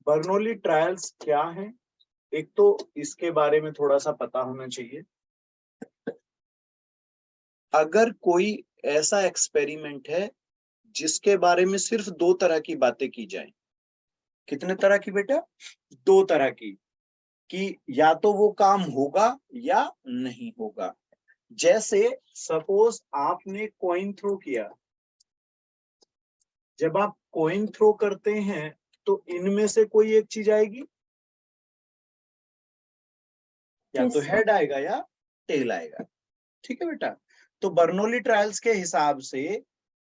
Bernoulli trials क्या है? एक तो इसके बारे में थोड़ा सा पता होना चाहिए। अगर कोई ऐसा एक्सपेरिमेंट है जिसके बारे में सिर्फ दो तरह की बातें की जाए, कितने तरह की बेटा? दो तरह की, कि या तो वो काम होगा या नहीं होगा। जैसे सपोज आपने कॉइन थ्रो किया, जब आप कॉइन थ्रो करते हैं तो इनमें से कोई एक चीज आएगी, या तो हेड आएगा या टेल आएगा। ठीक है बेटा? तो बर्नौली ट्रायल्स के हिसाब से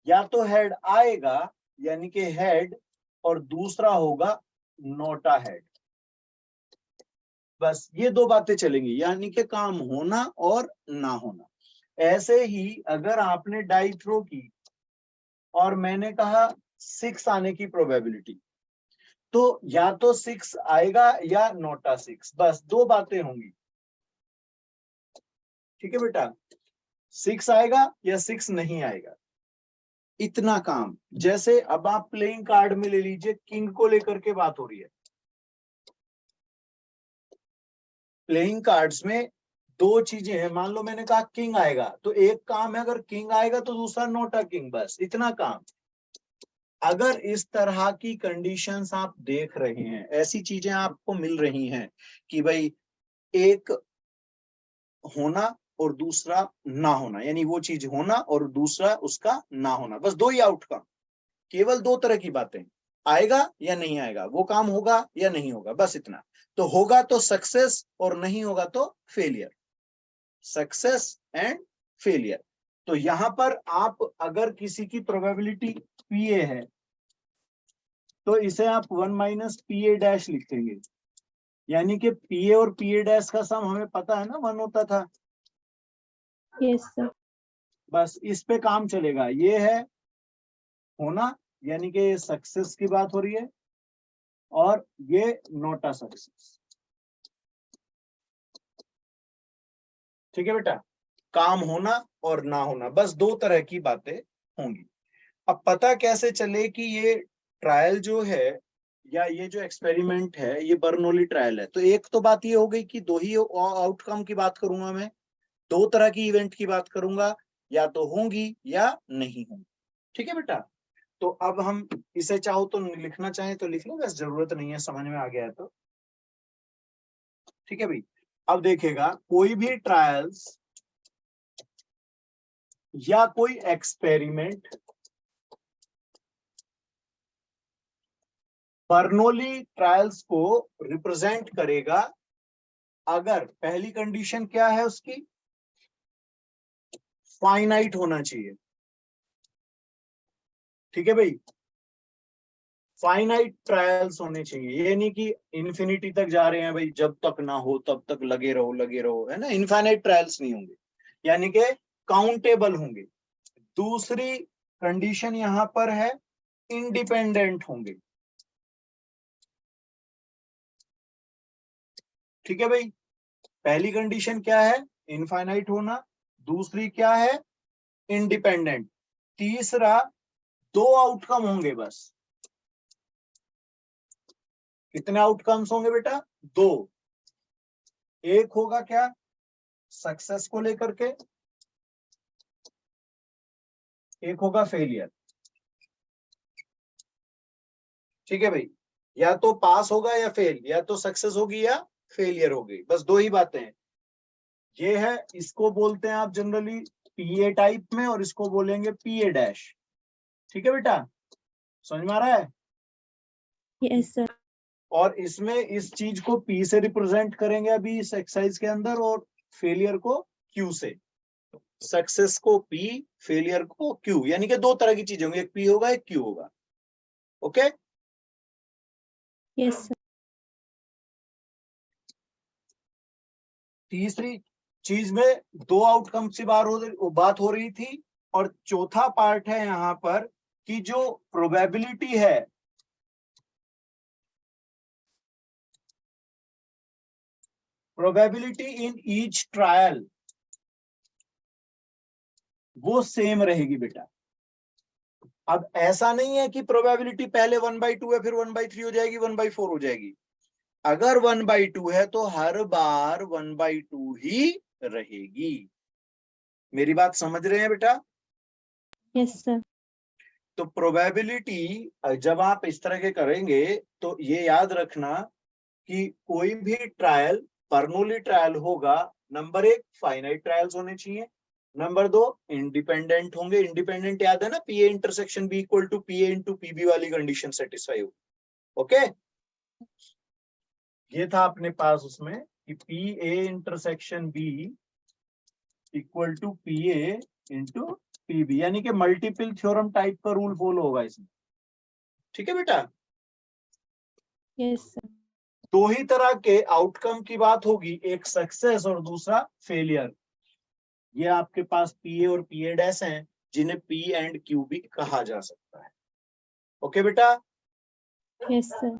या तो हेड आएगा यानी कि हेड, और दूसरा होगा नोटा हेड। बस ये दो बातें चलेंगी, यानी कि काम होना और ना होना। ऐसे ही अगर आपने डाई थ्रो की और मैंने कहा 6 आने की प्रोबेबिलिटी, तो या तो 6 आएगा या नोटा 6, बस दो बातें होंगी। ठीक है बेटा? 6 आएगा या 6 नहीं आएगा, इतना काम। जैसे अब आप प्लेइंग कार्ड में ले लीजिए, किंग को लेकर के बात हो रही है। प्लेइंग कार्ड्स में दो चीजें हैं, मान लो मैंने कहा किंग आएगा, तो एक काम है अगर किंग आएगा तो दूसरा नोटा किंग, बस इतना काम। अगर इस तरह की कंडीशंस आप देख रहे हैं, ऐसी चीजें आपको मिल रही हैं कि भाई एक होना और दूसरा ना होना, यानी वो चीज होना और दूसरा उसका ना होना, बस दो ही आउटकम, केवल दो तरह की बातें, आएगा या नहीं आएगा, वो काम होगा या नहीं होगा, बस इतना। तो होगा तो सक्सेस और नहीं होगा तो फेलियर, सक्सेस एंड फेलियर। तो यहां पर आप अगर किसी की प्रोबेबिलिटी पीए है तो इसे आप 1 माइनस पीए डैश लिख देंगे, यानी कि पीए और पीए डैश का सम हमें पता है ना 1 होता था। Yes sir. बस इस पे काम चलेगा। ये है होना, यानी कि सक्सेस की बात हो रही है, और ये नोटा सक्सेस। ठीक है बेटा? काम होना और ना होना, बस दो तरह की बातें होंगी। अब पता कैसे चले कि ये ट्रायल जो है या ये जो एक्सपेरिमेंट है ये बर्नौली ट्रायल है? तो एक तो बात ये हो गई कि दो ही आउटकम की बात करूंगा मैं, दो तरह की इवेंट की बात करूंगा, या तो होंगी या नहीं होंगी। ठीक है बेटा? तो अब हम इसे चाहो तो लिखना चाहे तो लिख लो, बस जरूरत नहीं है, समझ में आ गया है तो। ठीक है भाई? अब देखिएगा, कोई भी ट्रायल्स या कोई एक्सपेरिमेंट बर्नौली ट्रायल्स को रिप्रेजेंट करेगा अगर पहली कंडीशन क्या है उसकी, फाइनाइट होना चाहिए। ठीक है भाई? फाइनाइट ट्रायल्स होने चाहिए, ये नहीं कि इन्फिनिटी तक जा रहे हैं भाई, जब तक ना हो तब तक लगे रहो लगे रहो, है ना? इनफाइनाइट ट्रायल्स नहीं होंगे, यानी कि काउंटेबल होंगे। दूसरी कंडीशन यहां पर है इंडिपेंडेंट होंगे। ठीक है भाई? पहली कंडीशन क्या है? इनफाइनाइट होना। दूसरी क्या है? इंडिपेंडेंट। तीसरा, दो आउटकम होंगे बस। कितने आउटकम्स होंगे बेटा? दो। एक होगा क्या? सक्सेस को लेकर के, एक होगा फेलियर। ठीक है भाई? या तो पास होगा या फेल, या तो सक्सेस होगी या फेलियर होगी, बस दो ही बातें हैं। ये है, इसको बोलते हैं आप जनरली पीए टाइप में, और इसको बोलेंगे पीए डैश। ठीक है बेटा? समझ में आ रहा है? Yes sir. और इसमें इस चीज को पी से रिप्रेजेंट करेंगे अभी इस एक्सरसाइज के अंदर, और फेलियर को क्यू से। सक्सेस को पी, फेलियर को क्यू, यानी कि दो तरह की चीजें होंगी, एक पी होगा एक क्यू होगा। ओके? Yes sir. तीसरी चीज में दो आउटकम की बात हो रही थी, और चौथा पार्ट है यहां पर कि जो प्रोबेबिलिटी है, प्रोबेबिलिटी इन ईच ट्रायल वो सेम रहेगी बेटा। अब ऐसा नहीं है कि प्रोबेबिलिटी पहले 1/2 है फिर 1/3 हो जाएगी 1/4 हो जाएगी। अगर 1/2 है तो हर बार 1/2 ही रहेगी। मेरी बात समझ रहे हैं बेटा? Yes, sir. तो प्रोबेबिलिटी जब आप इस तरह के करेंगे तो ये याद रखना कि कोई भी ट्रायल बर्नौली ट्रायल होगा, नंबर 1 फाइनाइट ट्रायल्स होने चाहिए, नंबर 2 इंडिपेंडेंट होंगे। इंडिपेंडेंट याद है ना, PA intersection B equal to PA into PB वाली कंडीशन सेटिस्फाई हो। ओके, ये था अपने पास उसमें कि PA intersection B equal to PA into PB, यानी कि मल्टीपल थ्योरम टाइप का रूल फॉलो होगा इसमें। ठीक है बेटा? Yes, sir. दो ही तरह के आउटकम की बात होगी, एक सक्सेस और दूसरा फेलियर। ये आपके पास पीए और पीए डैश हैं जिन्हें पी एंड क्यू भी कहा जा सकता है। ओके बेटा? Yes, sir.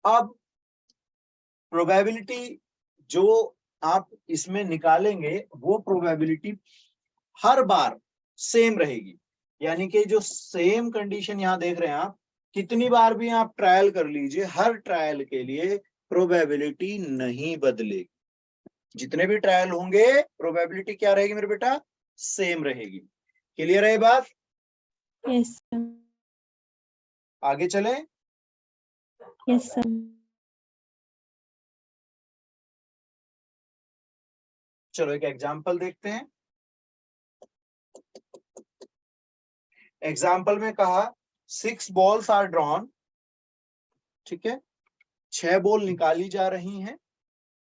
अब प्रोबेबिलिटी जो आप इसमें निकालेंगे वो प्रोबेबिलिटी हर बार सेम रहेगी, यानी कि जो सेम कंडीशन यहां देख रहे हैं आप, कितनी बार भी आप ट्रायल कर लीजिए, हर ट्रायल के लिए प्रोबेबिलिटी नहीं बदलेगी। जितने भी ट्रायल होंगे प्रोबेबिलिटी क्या रहेगी मेरे बेटा? सेम रहेगी। क्लियर है ये बात? Yes, sir. आगे चलें। Yes, sir. चलो एक एग्जांपल देखते हैं। एग्जाम्पल में कहा 6 balls आर ड्रॉन। ठीक है, 6 बॉल निकाली जा रही हैं।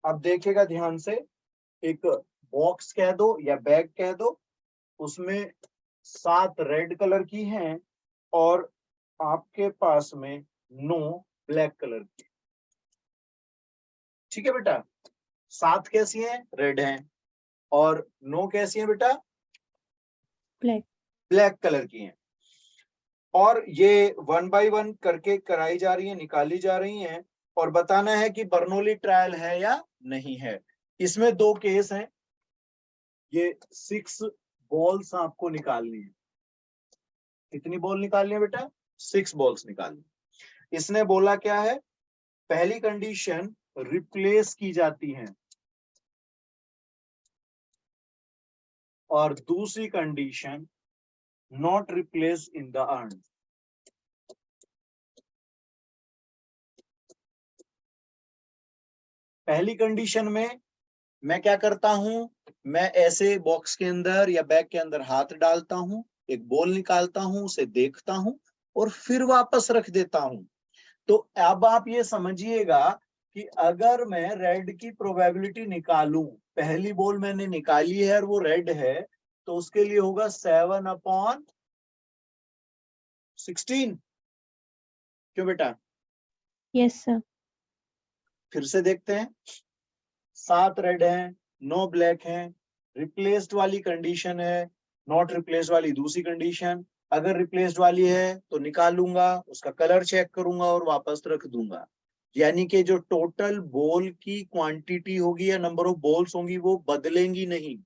अब देखिएगा ध्यान से, एक बॉक्स कह दो या बैग कह दो, उसमें 7 रेड कलर की हैं और आपके पास में 9 ब्लैक कलर की। ठीक है बेटा? 7 कैसी हैं? रेड हैं, और 9 कैसी हैं बेटा? Black. ब्लैक कलर की हैं। और ये 1 by 1 करके कराई जा रही है, निकाली जा रही हैं, और बताना है कि बर्नौली ट्रायल है या नहीं है। इसमें 2 केस हैं। ये 6 बॉल्स आपको निकालनी है। कितनी बॉल निकालनी है बेटा? 6 बॉल्स निकालनी। इसने बोला क्या है? पहली कंडीशन रिप्लेस की जाती है और दूसरी condition not replace in the earn. पहली कंडीशन में मैं क्या करता हूं? मैं ऐसे बॉक्स के अंदर या बैग के अंदर हाथ डालता हूं, एक बॉल निकालता हूं, उसे देखता हूं और फिर वापस रख देता हूं। तो अब आप ये समझिएगा कि अगर मैं रेड की प्रोबेबिलिटी निकालूं, पहली बॉल मैंने निकाली है और वो रेड है, तो उसके लिए होगा 7/16। क्यों बेटा? Yes, sir. फिर से देखते हैं। 7 रेड हैं, 9 ब्लैक हैं, रिप्लेस्ड वाली कंडीशन है, नॉट रिप्लेस्ड वाली दूसरी कंडीशन। अगर रिप्लेस्ड वाली है तो निकालूंगा, उसका कलर चेक करूंगा और वापस रख दूंगा। यानी कि जो टोटल बॉल की क्वांटिटी होगी या नंबर ऑफ बॉल्स होंगी वो बदलेंगी नहीं।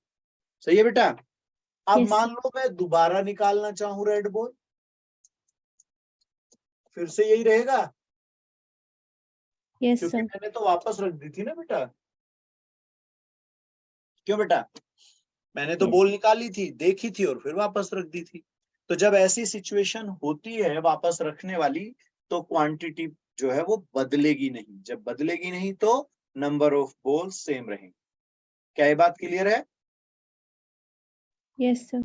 सही है बेटा? अब Yes, मान sir. लो मैं दोबारा निकालना चाहूं रेड बॉल, फिर से यही रहेगा, Yes, क्योंकि sir. मैंने तो वापस रख दी थी ना बेटा। क्यों बेटा? मैंने तो Yes. बॉल निकाली थी, देखी थी और फिर वापस रख दी थी। तो जब ऐसी सिचुएशन होती है वापस रखने वाली, तो क्वांटिटी जो है वो बदलेगी नहीं। जब बदलेगी नहीं तो नंबर ऑफ बॉल सेम रहेंगे। क्या ये बात क्लियर है? Yes, sir.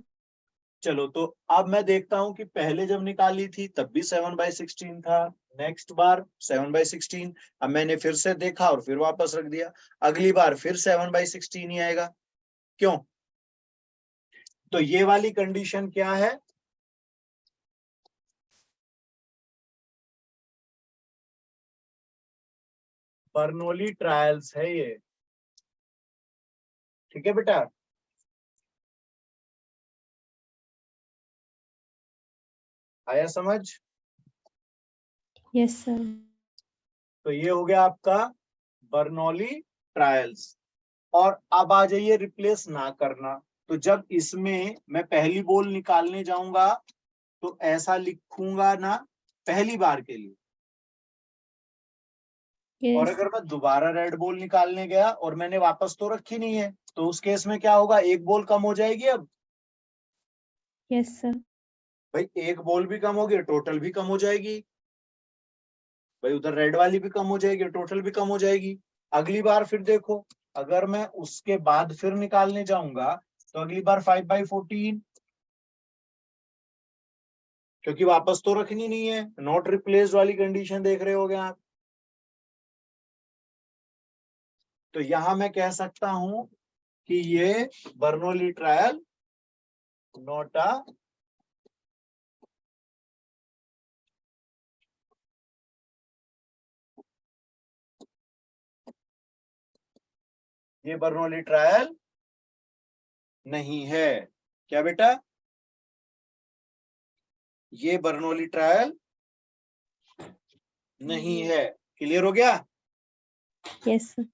चलो, तो अब मैं देखता हूं कि पहले जब निकाली थी तब भी 7/16 था, नेक्स्ट बार 7/16। अब मैंने फिर से देखा और फिर वापस रख दिया, अगली बार फिर 7/16 ही आएगा। क्यों? तो ये वाली कंडीशन क्या है? बर्नौली ट्रायल्स है ये। ठीक है बेटा? आया समझ? Yes, sir. तो ये हो गया आपका बर्नौली ट्रायल्स। और अब आ जाइए रिप्लेस ना करना। तो जब इसमें मैं पहली बॉल निकालने जाऊंगा तो ऐसा लिखूंगा ना पहली बार के लिए। और Yes. अगर मैं दोबारा रेड बॉल निकालने गया और मैंने वापस तो रखी नहीं है, तो उस केस में क्या होगा, एक बॉल कम हो जाएगी। अब Yes, sir. भाई एक बॉल भी कम होगी, टोटल भी कम हो जाएगी। भाई उधर रेड वाली भी कम हो जाएगी, टोटल भी कम हो जाएगी। अगली बार फिर देखो, अगर मैं उसके बाद फिर निकालने जाऊंगा तो अगली बार 5/14, क्योंकि वापस तो रखनी नहीं है, नॉट रिप्लेस्ड वाली कंडीशन देख रहे होगे आप। तो यहां मैं कह सकता हूं कि ये बर्नौली ट्रायल नॉट अ ये बर्नौली ट्रायल नहीं है। क्या बेटा, ये बर्नौली ट्रायल नहीं है। क्लियर हो गया? Yes, sir.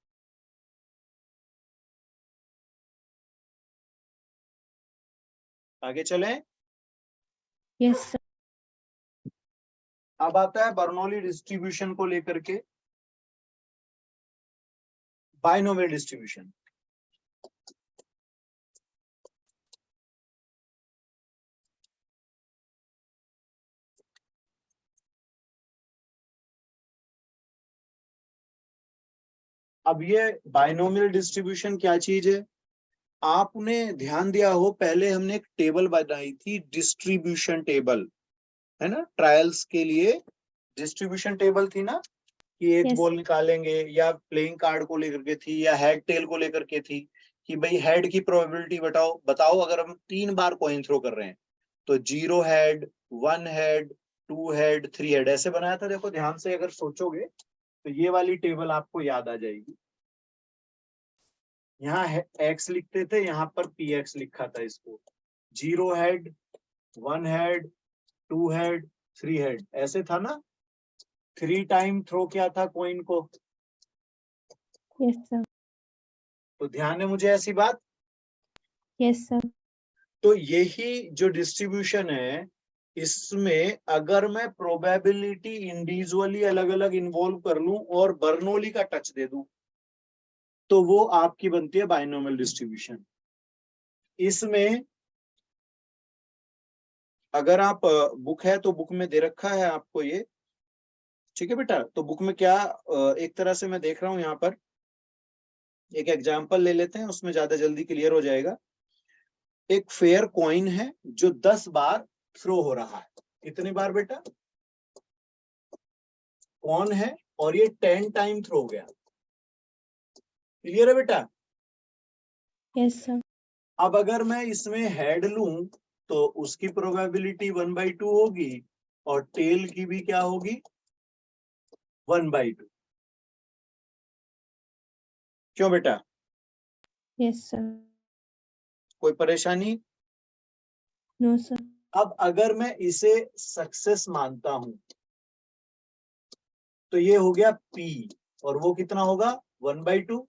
आगे चलें। Yes, sir. अब आता है बर्नौली डिस्ट्रीब्यूशन को लेकर के बाइनोमियल डिस्ट्रीब्यूशन। अब ये बाइनोमियल डिस्ट्रीब्यूशन क्या चीज है, आपने ध्यान दिया हो पहले हमने एक टेबल बनाई थी, डिस्ट्रीब्यूशन टेबल, है ना, ट्रायल्स के लिए डिस्ट्रीब्यूशन टेबल थी ना, कि एक Yes. बॉल निकालेंगे, या प्लेइंग कार्ड को लेकर के थी, या हेड टेल को लेकर के थी, कि भाई हेड की प्रोबेबिलिटी बताओ बताओ अगर हम 3 बार कॉइन थ्रो कर रहे हैं तो 0 हेड, 1 हेड, 2 हेड, 3 हेड, ऐसे बनाया था। देखो ध्यान से अगर सोचोगे तो ये वाली टेबल आपको याद आ जाएगी। यहाँ एक्स लिखते थे, यहाँ पर पी एक्स लिखा था इसको। 0 हेड, 1 हेड, 2 हेड, 3 हेड, ऐसे था ना। 3 टाइम थ्रो किया था कॉइन को। Yes, sir. तो ध्यान है मुझे ऐसी बात। Yes, sir. तो यही जो डिस्ट्रीब्यूशन है, इसमें अगर मैं प्रोबेबिलिटी इंडिविजुअली अलग अलग इन्वॉल्व कर लूं और बर्नौली का टच दे दूं, तो वो आपकी बनती है बाइनोमियल डिस्ट्रीब्यूशन। इसमें अगर आप बुक है तो बुक में दे रखा है आपको ये, ठीक है बेटा। तो बुक में क्या, एक तरह से मैं देख रहा हूं यहाँ पर एक एग्जांपल ले लेते हैं, उसमें ज्यादा जल्दी क्लियर हो जाएगा। एक फेयर कॉइन है जो 10 बार थ्रो हो रहा है। कितनी बार बेटा, कौन है, और ये 10 टाइम थ्रो हो गया। क्लियर है बेटा? Yes, sir. अब अगर मैं इसमें हेड लूं तो उसकी प्रोबेबिलिटी 1/2 होगी, और टेल की भी क्या होगी, 1/2। क्यों बेटा, Yes, sir. कोई परेशानी? No, sir. अब अगर मैं इसे सक्सेस मानता हूं तो ये हो गया P, और वो कितना होगा, 1/2।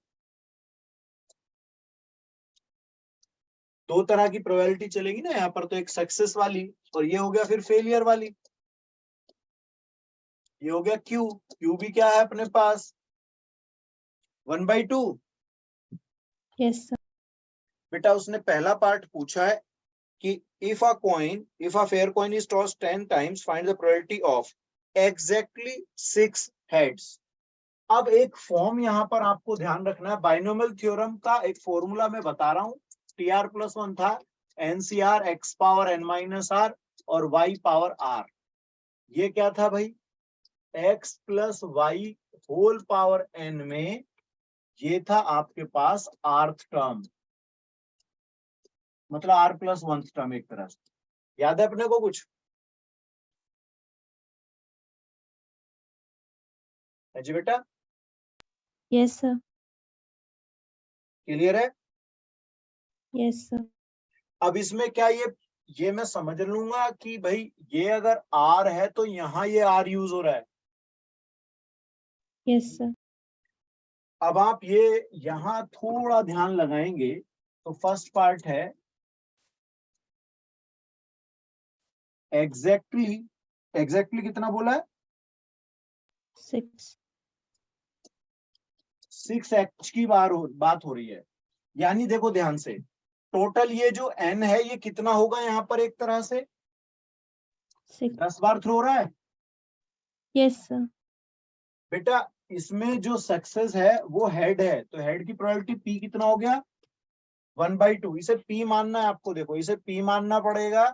दो तरह की प्रोबेबिलिटी चलेगी ना यहाँ पर, तो एक सक्सेस वाली और ये हो गया फिर फेलियर वाली। ये हो गया Q। Q भी क्या है अपने पास, 1/2। Yes, sir. बेटा उसने पहला पार्ट पूछा है कि if a fair coin is tossed 10 times, find the probability of exactly 6 heads। अब एक फॉर्म यहाँ पर आपको ध्यान रखना है, बाइनोमियल थ्योरम का एक फॉर्मूला मैं बता रहा हूँ। TR+1 था, NCR x पावर n-r और y पावर r। ये क्या था भाई, x plus y whole power n में ये था आपके पास rth टर्म, मतलब r+1 टर्म एक तरह से। याद है अपने को कुछ है जी बेटा? Yes, sir. क्लियर है? Yes, sir. अब इसमें क्या, ये मैं समझ लूंगा कि भाई ये अगर r है तो यहाँ ये r यूज हो रहा है। Yes, sir. अब आप ये यहाँ थोड़ा ध्यान लगाएंगे तो फर्स्ट पार्ट है एग्जैक्टली कितना बोला है? 6. 6h की बात हो रही है। यानी देखो ध्यान से, टोटल ये जो n है ये कितना होगा यहाँ पर, एक तरह से 6. 10 बार थ्रो रहा है Yes, sir. बेटा। इसमें जो सक्सेस है वो हेड है, तो हेड की प्रोबेबिलिटी p कितना हो गया? 1/2। इसे p मानना है आपको, देखो इसे p मानना पड़ेगा,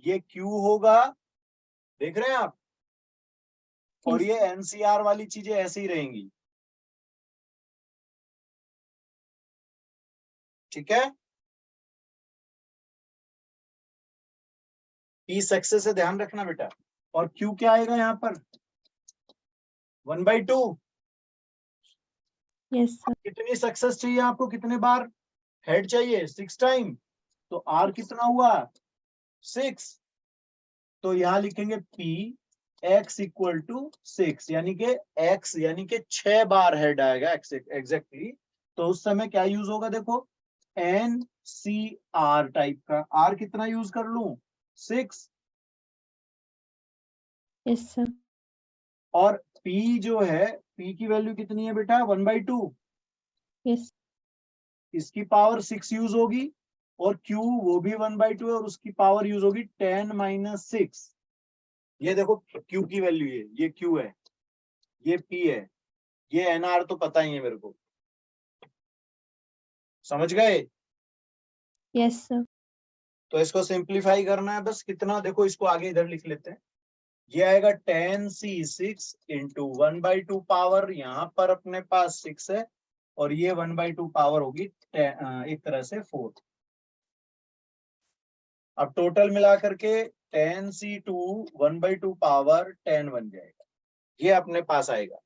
ये q होगा, देख रहे हैं आप? और Yes. ये एनसीआर वाली चीजें ऐसे ही रहेंगी, ठीक है? p सक्सेस से ध्यान रखना बेटा। और q क्या आएगा यहाँ पर? 1/2। Yes, sir. कितनी सक्सेस चाहिए आपको, कितने बार हेड चाहिए? 6 टाइम। तो r कितना हुआ? 6। तो यहां लिखेंगे p x इक्वल टू 6, यानी कि x यानी कि 6 बार हेड आएगा एग्जैक्टली। तो उस समय क्या यूज होगा, देखो NCR टाइप का। r कितना यूज कर लूं? 6। Yes, sir. और p जो है, p की वैल्यू कितनी है बेटा? 1/2। Yes. इसकी पावर 6 यूज होगी, और q वो भी 1/2 है, और उसकी पावर यूज होगी 10 - 6। ये देखो q की वैल्यू है, ये q है, ये p है, ये nr तो पता ही है मेरे को। समझ गए? Yes, sir. तो इसको सिंप्लीफाई करना है बस, कितना देखो, इसको आगे इधर लिख लेते हैं। ये आएगा 10c6 इंटू 1/2 पावर, यहाँ पर अपने पास 6 है, और ये 1/2 पावर होगी एक तरह से 4। अब टोटल मिला करके 10c2 1/2 पावर 10 बन जाएगा, ये अपने पास आएगा।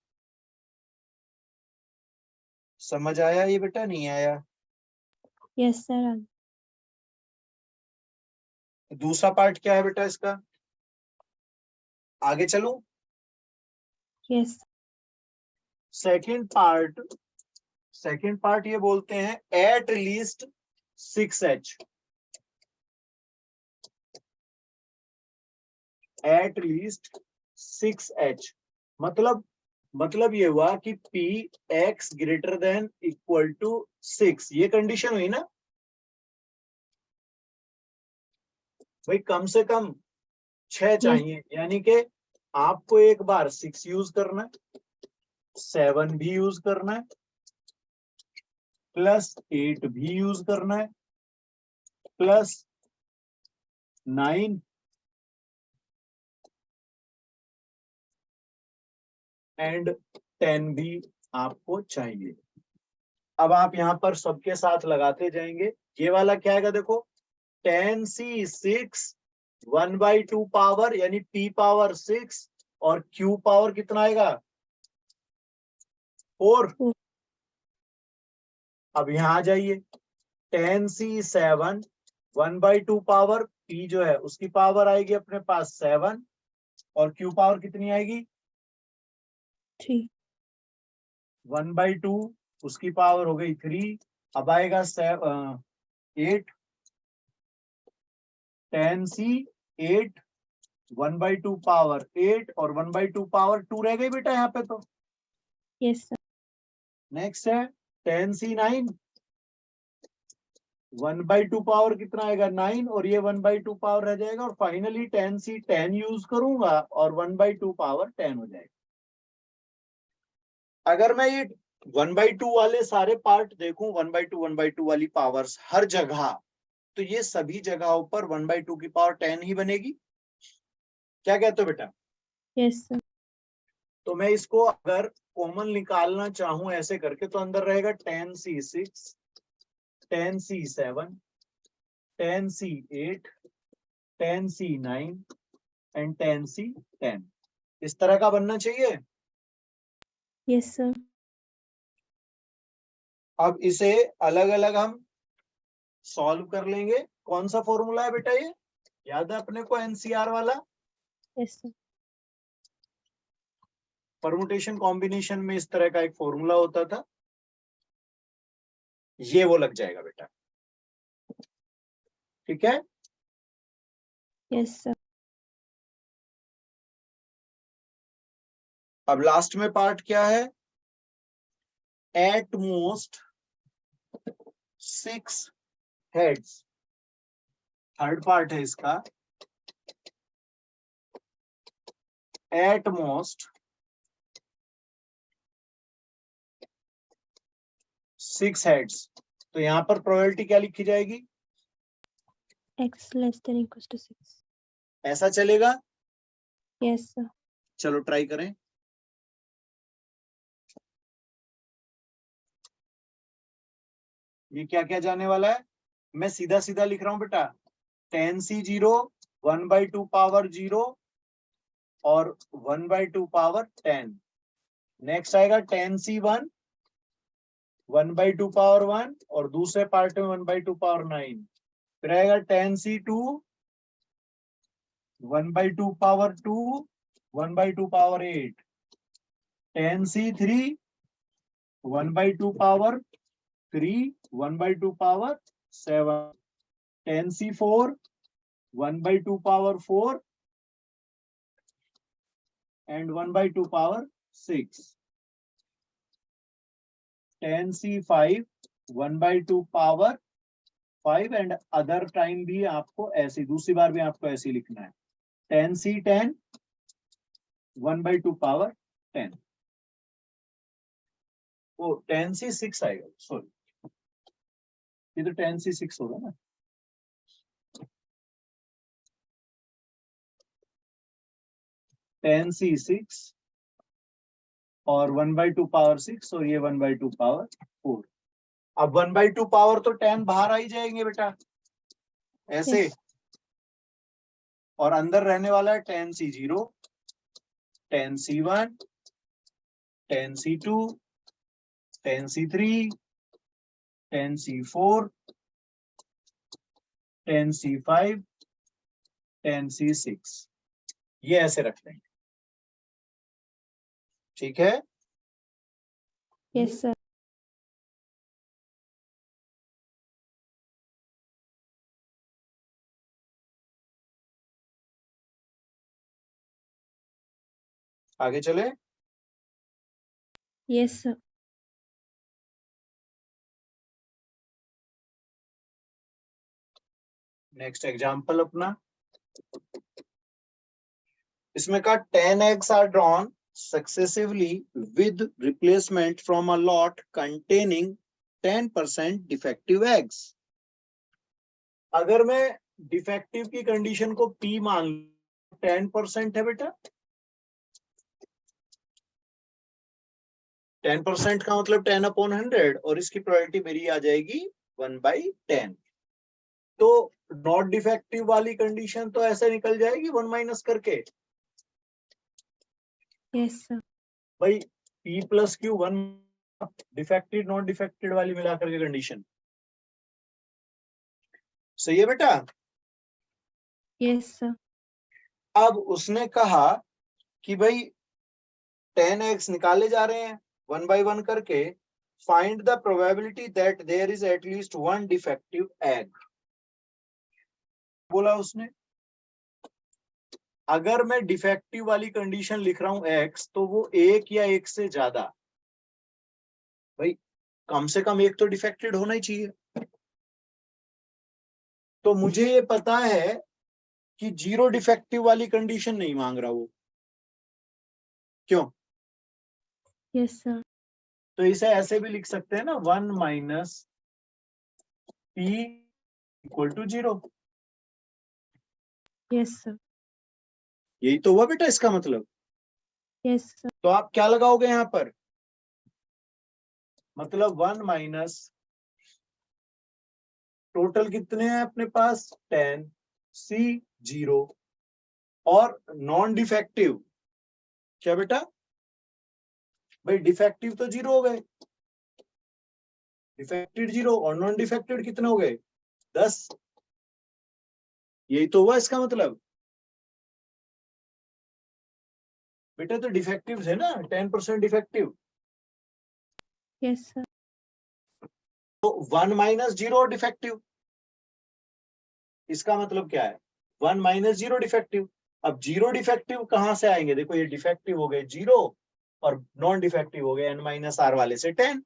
समझ आया ये बेटा, नहीं आया? Yes, sir. दूसरा पार्ट क्या है बेटा इसका? आगे चलूं? Yes. सेकंड पार्ट ये बोलते हैं at least 6h। At least 6h मतलब ये हुआ कि p x greater than equal to 6, ये कंडीशन हुई ना भाई। कम से कम 6 चाहिए, यानी कि आपको एक बार 6 यूज करना है, 7 भी यूज करना है, प्लस 8 भी यूज करना है, प्लस 9 एंड 10 भी आपको चाहिए। अब आप यहाँ पर सबके साथ लगाते जाएंगे। ये वाला क्या आएगा देखो, 10c6 1/2 पावर, यानी p पावर 6, और q पावर कितना आएगा? 4। 4. अब यहाँ आ जाइए, 10c7 1/2 पावर, p जो है उसकी पावर आएगी अपने पास 7, और q पावर कितनी आएगी? 3. 1/2, उसकी पावर हो गई 3। अब आएगा 8, 10c8 1/2 पावर 8, और 1/2 पावर 2 रह गई बेटा यहाँ पे। तो Yes, sir. नेक्स्ट है 10c9 1/2 पावर कितना आएगा? 9, और ये 1/2 पावर रह जाएगा, और फाइनली 10c10 यूज करूंगा और 1/2 पावर 10 हो जाएगा। अगर मैं ये 1/2 वाले सारे पार्ट देखूं, 1/2 वाली पावर्स हर जगह, तो ये सभी जगहों पर 1/2 की पावर 10 ही बनेगी। क्या कहते हो बेटा? Yes, sir. तो मैं इसको अगर कॉमन निकालना चाहूं ऐसे करके, तो अंदर रहेगा 10c6 10c7 10c8 10c9 and 10c10, इस तरह का बनना चाहिए। Yes, sir. अब इसे अलग अलग हम सॉल्व कर लेंगे। कौन सा फॉर्मूला है बेटा ये, याद है अपने को? एनसीआर वाला। Yes, sir. परमुटेशन कॉम्बिनेशन में इस तरह का एक फॉर्मूला होता था, ये वो लग जाएगा बेटा, ठीक है? Yes, sir. अब लास्ट में पार्ट क्या है, at most 6 heads, third part है इसका, एट मोस्ट 6 हेड्स। तो यहाँ पर प्रोबेबिलिटी क्या लिखी जाएगी, X less than equals to 6. ऐसा चलेगा? Yes, sir. चलो ट्राई करें। ये क्या क्या जाने वाला है, मैं सीधा सीधा लिख रहा हूं बेटा, 10C0 1/2 पावर 0 और 1/2 पावर 10। नेक्स्ट आएगा 10C1 1/2 पावर 1 और दूसरे पार्ट में 1/2 पावर 9। फिर आएगा 10C2 1/2 power 2 1/2 power 8। 10C3 1/2 power 3 1/2 power 7। 10C4 1/2 power 4 and 1/2 power 6. 10C5 1/2 power 5 and other time भी आपको ऐसे, दूसरी बार भी आपको ऐसे लिखना है। 10C10 1/2 power 10। वो 10C6 आएगा, सॉरी ये तो 10C6 होगा ना। टेन C6 और 1/2 पावर 6 और ये 1/2 पावर 4। अब 1/2 पावर तो 10 बाहर आ ही जाएंगे बेटा ऐसे। Yes. और अंदर रहने वाला है 10C0 10C1 10C2 10C3 10C4 10C5 10C6, ये ऐसे रख लेंगे, ठीक है। Yes, sir. आगे चले। Yes, sir. नेक्स्ट एग्जांपल अपना, इसमें का 10 eggs are drawn successively with replacement from a lot containing 10% defective eggs। अगर मैं डिफेक्टिव की कंडीशन को P मान लूं, 10% है बेटा, 10% का मतलब 10/100 और इसकी प्रोबेबिलिटी मेरी आ जाएगी 1/10। तो नॉट डिफेक्टिव वाली कंडीशन तो ऐसे निकल जाएगी 1 माइनस करके। Yes, sir. भाई P+Q 1 डिफेक्टेड नॉट डिफेक्टेड वाली मिलाकर के कंडीशन सही है बेटा। Yes, sir. अब उसने कहा कि भाई 10 eggs निकाले जा रहे हैं 1 by 1 करके, find the probability that there is at least 1 defective egg. बोला उसने अगर मैं डिफेक्टिव वाली कंडीशन लिख रहा हूं x, तो वो एक या एक से ज्यादा, भाई कम से कम एक तो डिफेक्टेड होना ही चाहिए। तो मुझे ये पता है कि 0 डिफेक्टिव वाली कंडीशन नहीं मांग रहा वो, क्यों? Yes, sir. तो इसे ऐसे भी लिख सकते हैं ना, 1 minus P equal to 0। Yes, sir. यही तो हुआ बेटा इसका मतलब। Yes, sir. तो आप क्या लगाओगे यहां पर, मतलब 1 माइनस टोटल कितने हैं अपने पास 10 C0 और नॉन डिफेक्टिव क्या बेटा, भाई डिफेक्टिव तो 0 हो गए, डिफेक्टेड 0 और नॉन डिफेक्टेड कितने हो गए 10। यही तो हुआ इसका मतलब बेटा। तो डिफेक्टिव है ना 10% डिफेक्टिव। Yes, sir. तो 1 माइनस 0 डिफेक्टिव, इसका मतलब क्या है 1 माइनस 0 डिफेक्टिव। अब 0 डिफेक्टिव कहां से आएंगे, देखो ये डिफेक्टिव हो गए 0 और नॉन डिफेक्टिव हो गया n-r वाले से 10।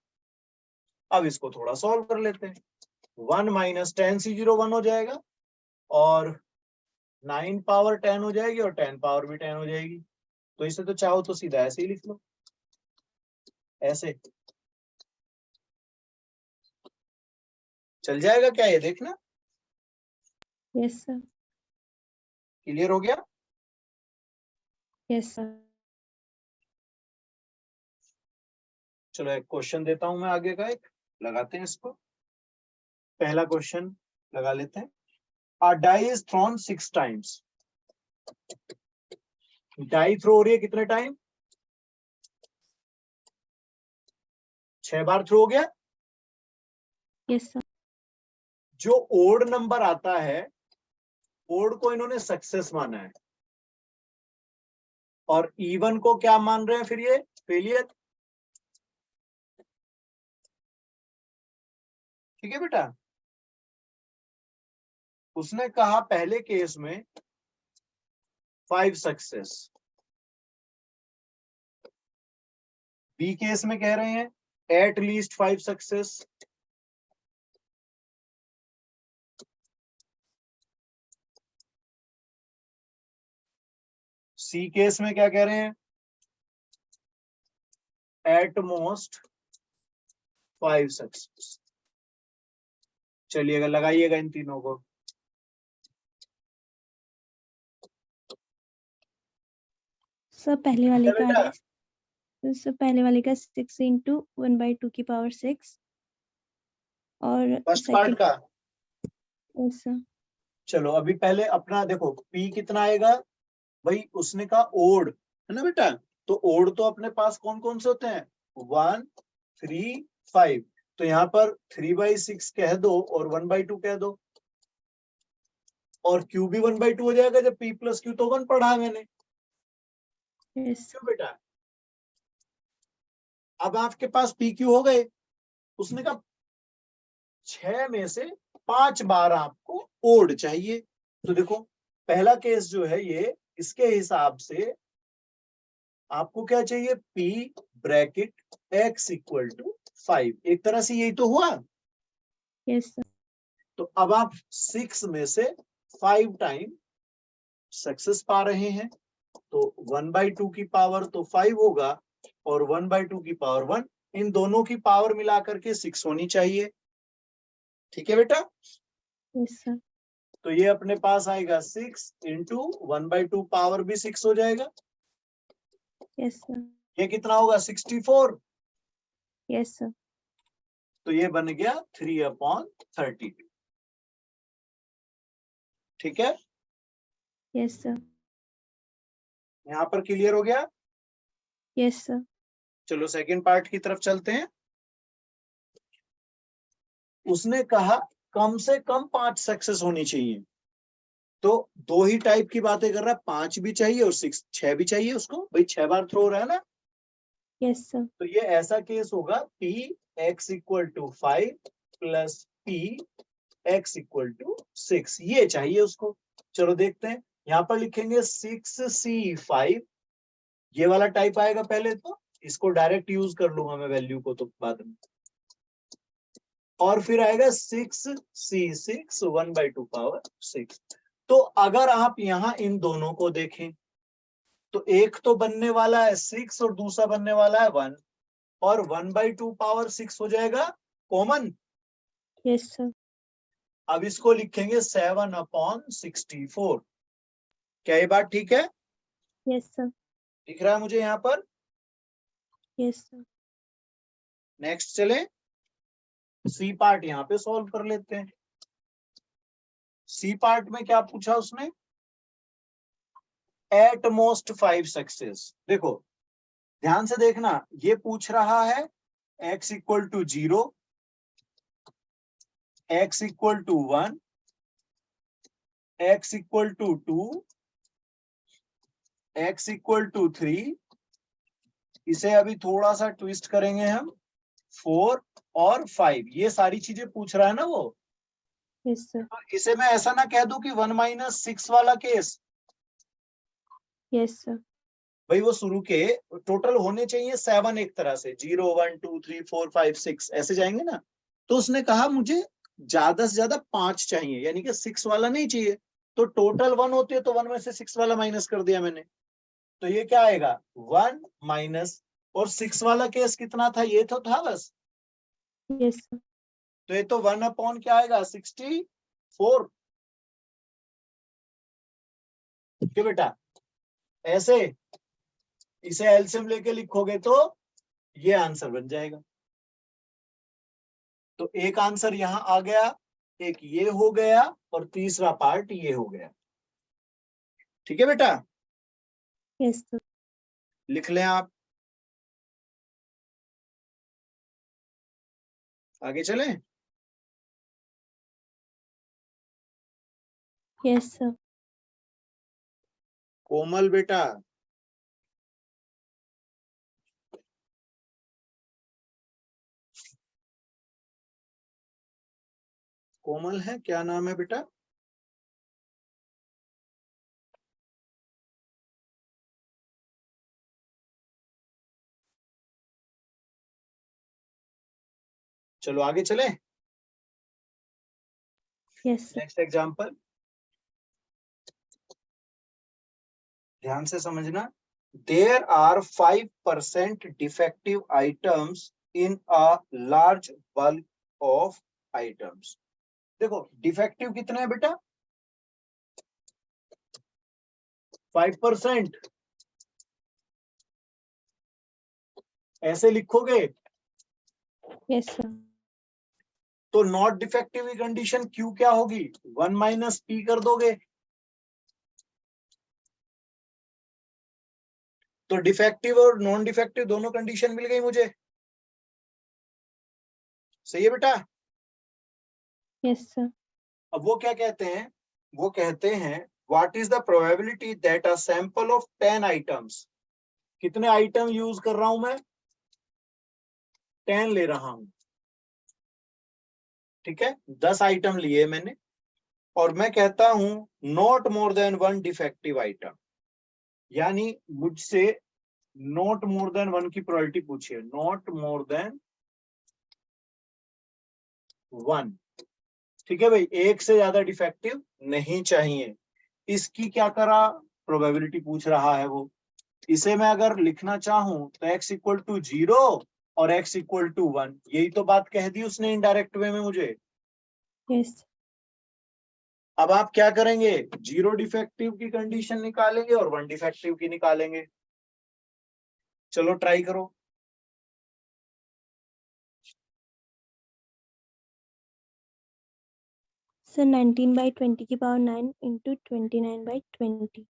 अब इसको थोड़ा सॉल्व कर लेते हैं। 1 - 10 C0 1 हो जाएगा और 9 पावर 10 हो जाएगी और 10 पावर भी 10 हो जाएगी। तो इसे तो चाहो तो सीधा ऐसे ही लिख लो, ऐसे चल जाएगा क्या, ये देखना। Yes, sir. क्लियर हो गया? Yes, sir. चलो एक क्वेश्चन देता हूं मैं आगे का, एक लगाते हैं इसको। पहला क्वेश्चन लगा लेते हैं। A die is thrown 6 times. Die throw हो रही है कितने टाइम? 6 बार थ्रो हो गया। Yes, sir. जो ओड नंबर आता है, ओड को इन्होंने सक्सेस माना है और इवन को क्या मान रहे हैं फिर, ये फेलियर। ठीक है बेटा, उसने कहा पहले केस में 5 सक्सेस, बी केस में कह रहे हैं at least 5 success, c case में क्या कह रहे हैं, एट मोस्ट 5 सक्सेस। चलिएगा लगाइएगा इन तीनों को। सर पहले वाले का बेटा सर पहले वाले का 6 × 1/2 की पावर 6 और फर्स्ट पार्ट सेकंड। का। Yes sir. चलो अभी पहले अपना देखो, पी कितना आएगा भाई, उसने कहा ओड है ना बेटा, तो ओड तो अपने पास कौन कौन से होते हैं, 1 3 5। तो यहाँ पर 3/6 कह दो और 1/2 कह दो, और क्यू भी 1/2 हो जाएगा जब p + q तो 1 पढ़ा है मैंने। यस क्यों बेटा? अब आपके पास पी क्यू हो गए, उसने कहा 6 में से 5 बार आपको ओड चाहिए। तो देखो पहला केस जो है ये, इसके हिसाब से आपको क्या चाहिए, p ब्रैकेट x = 5। एक तरह से यही तो हुआ। Yes sir. तो अब आप 6 में से 5 टाइम सक्सेस पा रहे हैं, तो 1/2 की पावर तो 5 होगा और 1/2 की पावर 1, इन दोनों की पावर मिलाकर के 6 होनी चाहिए। ठीक है बेटा? Yes sir. तो ये अपने पास आएगा 6 × 1/2 पावर भी 6 हो जाएगा। Yes sir. ये कितना होगा, 64। Yes sir. तो ये बन गया 3/32। ठीक है, यस सर। यहाँ पर क्लियर हो गया। Yes sir. चलो सेकंड पार्ट की तरफ चलते हैं। उसने कहा कम से कम 5 सक्सेस होनी चाहिए, तो 2 ही टाइप की बातें कर रहा है, 5 भी चाहिए और 6 भी चाहिए उसको, भाई 6 बार थ्रो हो रहा है ना। Yes sir. तो ये ऐसा केस होगा, p x = 5 + p x = 6, ये चाहिए उसको। चलो देखते हैं, यहाँ पर लिखेंगे 6c5, ये वाला टाइप आएगा पहले, तो इसको डायरेक्ट यूज कर लूंगा मैं वैल्यू को तो बाद में। और फिर आएगा 6c6 1/2 पावर 6। तो अगर आप यहाँ इन दोनों को देखें तो एक तो बनने वाला है 6 और दूसरा बनने वाला है 1, और 1/2 पावर 6 हो जाएगा कॉमन। Yes sir. अब इसको लिखेंगे 7/64। क्या ये बात ठीक है? Yes sir. दिख रहा है मुझे यहाँ पर? Yes sir. नेक्स्ट चले, सी पार्ट यहाँ पे सॉल्व कर लेते हैं। सी पार्ट में क्या पूछा उसने, एट मोस्ट 5 सक्सेस। देखो ध्यान से देखना, ये पूछ रहा है x = 0, x = 1, x = 2, x = 3। इसे अभी थोड़ा सा ट्विस्ट करेंगे हम, 4 और 5, ये सारी चीजें पूछ रहा है ना वो। Yes sir. तो इसे मैं ऐसा ना कह दूं कि 1 - 6 वाला केस, यस सर। भाई वो शुरू के टोटल होने चाहिए 7 एक तरह से, 0 1 2 3 4 5 6 ऐसे जाएंगे ना। तो उसने कहा मुझे ज्यादा से ज्यादा 5 चाहिए, यानी कि 6 वाला नहीं चाहिए। तो टोटल 1 होती है तो 1 में से 6 वाला माइनस कर दिया मैंने। तो ये क्या आएगा 1 माइनस, और 6 वाला केस कितना था, ये तो था बस। Yes sir. तो ये तो 1 अपॉन क्या आएगा 64। ठीक है बेटा, ऐसे इसे एलसीएम लेके लिखोगे तो ये आंसर बन जाएगा। तो एक आंसर यहां आ गया, एक ये हो गया, और तीसरा पार्ट ये हो गया। ठीक है बेटा, यस सर। लिख लें आप, आगे चलें। Yes sir. कोमल बेटा, कोमल है, क्या नाम है बेटा? चलो आगे चलें। Yes sir. नेक्स्ट एग्जांपल, ध्यान से समझना। There are 5% defective items in a large bulk of items. देखो डिफेक्टिव कितने हैं बेटा, 5%। ऐसे लिखोगे यस सर। तो नॉट डिफेक्टिव की कंडीशन क्यू क्या होगी, 1 माइनस पी कर दोगे। तो डिफेक्टिव और नॉन डिफेक्टिव दोनों कंडीशन मिल गई मुझे। सही है बेटा। Yes sir. अब वो क्या कहते हैं, वो कहते हैं what is the probability that a sample of 10 items, कितने आइटम यूज कर रहा हूं मैं, 10 ले रहा हूं। ठीक है, 10 आइटम लिए मैंने, और मैं कहता हूं not more than 1 defective item, यानी मुझसे नॉट मोर देन 1 की प्रोबेबिलिटी पूछिए, नॉट मोर देन 1। ठीक है भाई, एक से ज्यादा डिफेक्टिव नहीं चाहिए। इसकी क्या करा, प्रोबेबिलिटी पूछ रहा है वो। इसे मैं अगर लिखना चाहूं तो x इक्वल टू 0 और x इक्वल टू 1, यही तो बात कह दी उसने इनडायरेक्ट वे में मुझे। यस। अब आप क्या करेंगे, 0 डिफेक्टिव की कंडीशन निकालेंगे और 1 डिफेक्टिव की निकालेंगे। चलो ट्राई करो। सर 19/20 की पावर 9 इंटू 29/20।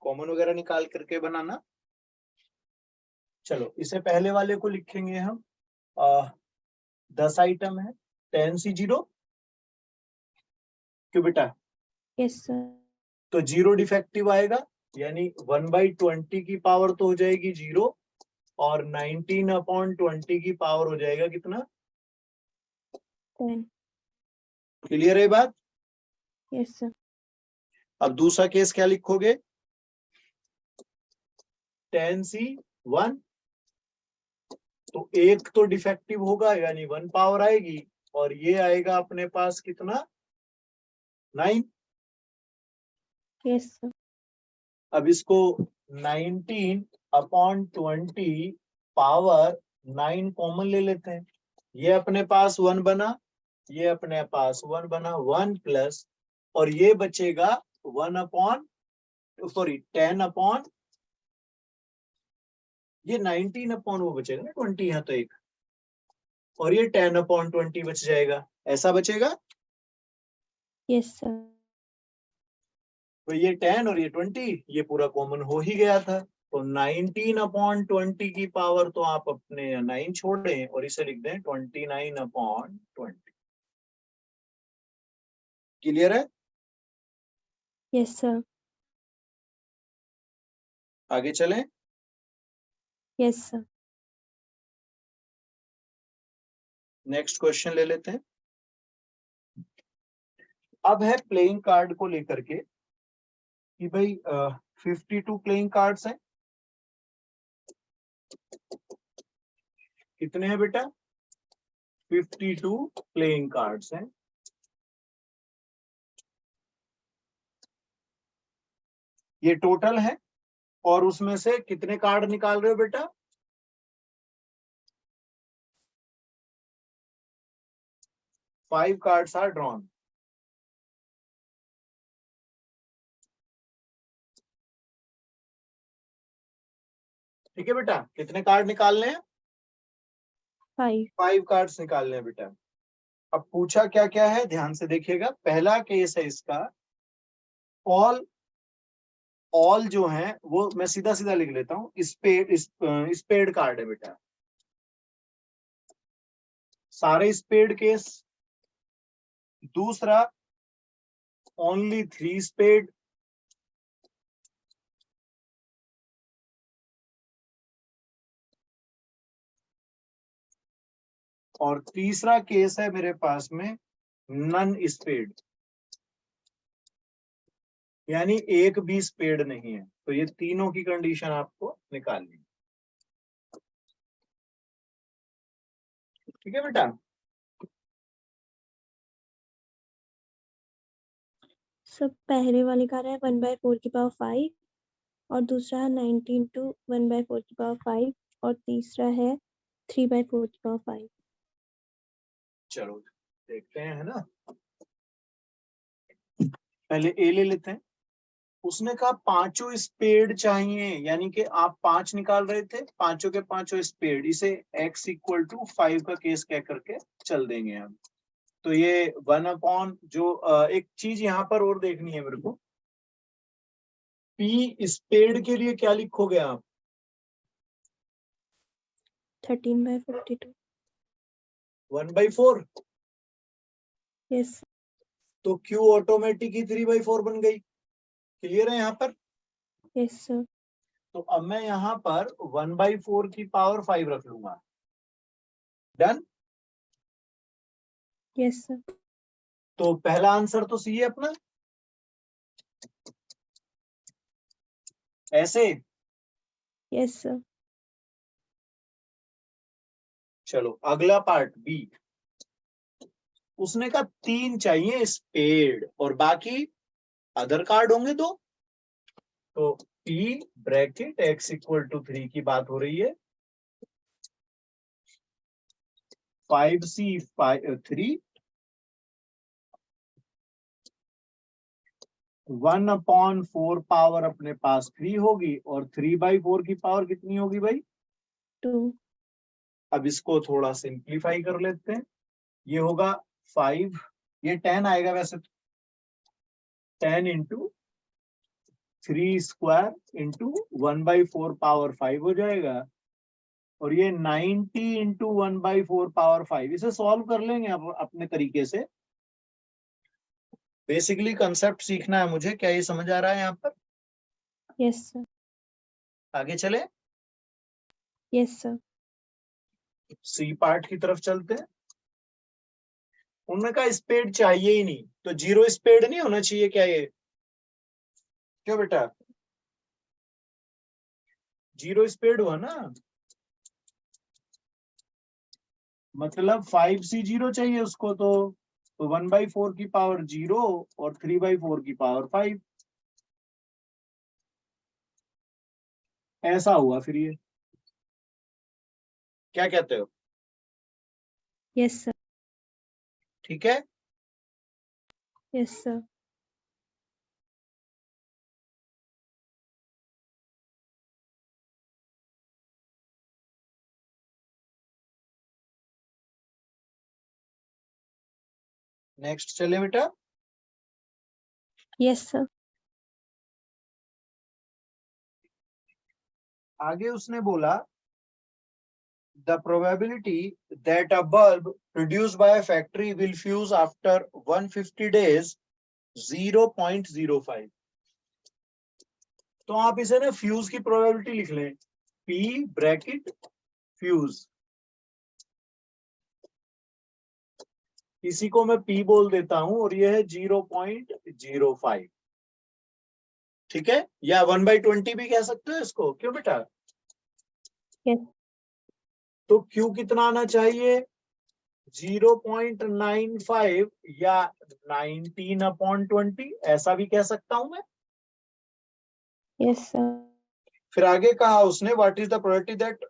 कॉमन वगैरह निकाल करके बनाना। चलो इसे पहले वाले को लिखेंगे हम, 10 आइटम है, 10 C0 क्यों बेटा। Yes sir. तो 0 डिफेक्टिव आएगा, यानी 1/20 की पावर तो हो जाएगी 0, और 19/20 की पावर हो जाएगा कितना, 10। क्लियर है बात। Yes sir. अब दूसरा केस क्या लिखोगे, 10C1, तो एक तो डिफेक्टिव होगा यानी 1 पावर आएगी, और ये आएगा अपने पास कितना 9। Yes sir. अब इसको 19/20 पावर 9 कॉमन ले लेते हैं, ये अपने पास 1 बना, ये अपने पास 1 बना, 1 प्लस, और ये बचेगा 10 अपॉन, ये 19 अपॉन वो बचेगा ना 20, यहाँ तो एक, और ये 10/20 बच जाएगा, ऐसा बचेगा। Yes sir. तो ये 10 और ये 20, ये पूरा कॉमन हो ही गया था। तो 19/20 की पावर तो आप अपने 9 छोड़ दें और इसे लिख दें 29/20। क्लियर है, यस सर। आगे चलें। Yes sir. नेक्स्ट क्वेश्चन ले लेते हैं। अब है प्लेइंग कार्ड को लेकर के, कि भाई 52 प्लेइंग कार्ड्स हैं। कितने हैं बेटा? 52 प्लेइंग कार्ड्स हैं। ये टोटल है, और उसमें से कितने कार्ड निकाल रहे हो बेटा? 5 कार्ड्स आर ड्रॉन। ठीक है बेटा, कितने कार्ड निकालने हैं? 5. 5 कार्ड्स निकालने हैं बेटा। अब पूछा क्या क्या है, ध्यान से देखिएगा। पहला केस है इसका, ऑल जो है वो मैं सीधा सीधा लिख लेता हूं, स्पेड कार्ड है बेटा, सारे स्पेड केस। दूसरा, ओनली 3 स्पेड। और तीसरा केस है मेरे पास में नन स्पेड, यानी एक भी स्पेड नहीं है। तो ये तीनों की कंडीशन आपको निकालनी है। ठीक है बेटा? सब पहले वाले का रहा है 1/4 की पावर 5, और दूसरा है 19 to 1/4 की पावर 5, और तीसरा है 3/4 की पावर 5. चलो देखते हैं, है ना। पहले ए ले लेते हैं। उसने कहा पांचों स्पेड चाहिए, यानी कि आप 5 निकाल रहे थे, पांचों के पांचों स्पेड। इसे x=5 का केस कह करके चल देंगे हम। तो ये 1 जो एक चीज यहाँ पर और देखनी है मेरे को, p स्पेड के लिए क्या लिखोगे आप? 13/52. 1/4। यस. तो q ऑटोमेटिक ही 3/4 बन गई। क्लियर है यहाँ पर? Yes sir. तो अब मैं यहाँ पर 1/4 की पावर 5 रख लूंगा। डन। Yes sir. तो पहला आंसर तो सी है अपना, ऐसे। Yes sir. चलो अगला पार्ट बी। उसने कहा 3 चाहिए स्पेड और बाकी अदर कार्ड होंगे 2। तो p ब्रैकेट x=3 की बात हो रही है। 5c3 1/4 पावर अपने पास 3 होगी, और 3/4 की पावर कितनी होगी भाई? 2. अब इसको थोड़ा सिंप्लीफाई कर लेते हैं। ये होगा 5, ये 10 आएगा वैसे तो, 10 इंटू 3² इंटू 1/4 पावर 5 हो जाएगा। और ये 90 इंटू 1/4 पावर 5। इसे सॉल्व कर लेंगे आप अपने तरीके से। बेसिकली कंसेप्ट सीखना है मुझे। क्या ये समझ आ रहा है यहाँ पर? Yes sir. आगे चले, यस सर. सी पार्ट की तरफ चलते हैं। उनका स्पेड चाहिए ही नहीं, तो 0 स्पेड नहीं होना चाहिए क्या ये? क्यों बेटा? 0 स्पेड हुआ ना, मतलब 5c0 चाहिए उसको। तो 1/4 की पावर 0 और 3/4 की पावर 5, ऐसा हुआ फिर ये। क्या कहते हो? Yes sir. ठीक है। Yes sir. नेक्स्ट चले बेटा। Yes sir. आगे उसने बोला the probability that a bulb produced by a factory will fuse after 150 days 0.05। तो आप इसे ना फ्यूज की प्रोबेबिलिटी लिख लें, p ब्रैकेट फ्यूज। इसी को मैं p बोल देता हूं, और यह है 0.05। ठीक है, या 1/20 भी कह सकते हो इसको, क्यों बेटा? Yes. तो Q कितना आना चाहिए? 0.95 या 19/20, ऐसा भी कह सकता हूं मैं। Yes, sir. फिर आगे कहा उसने, what is the probability that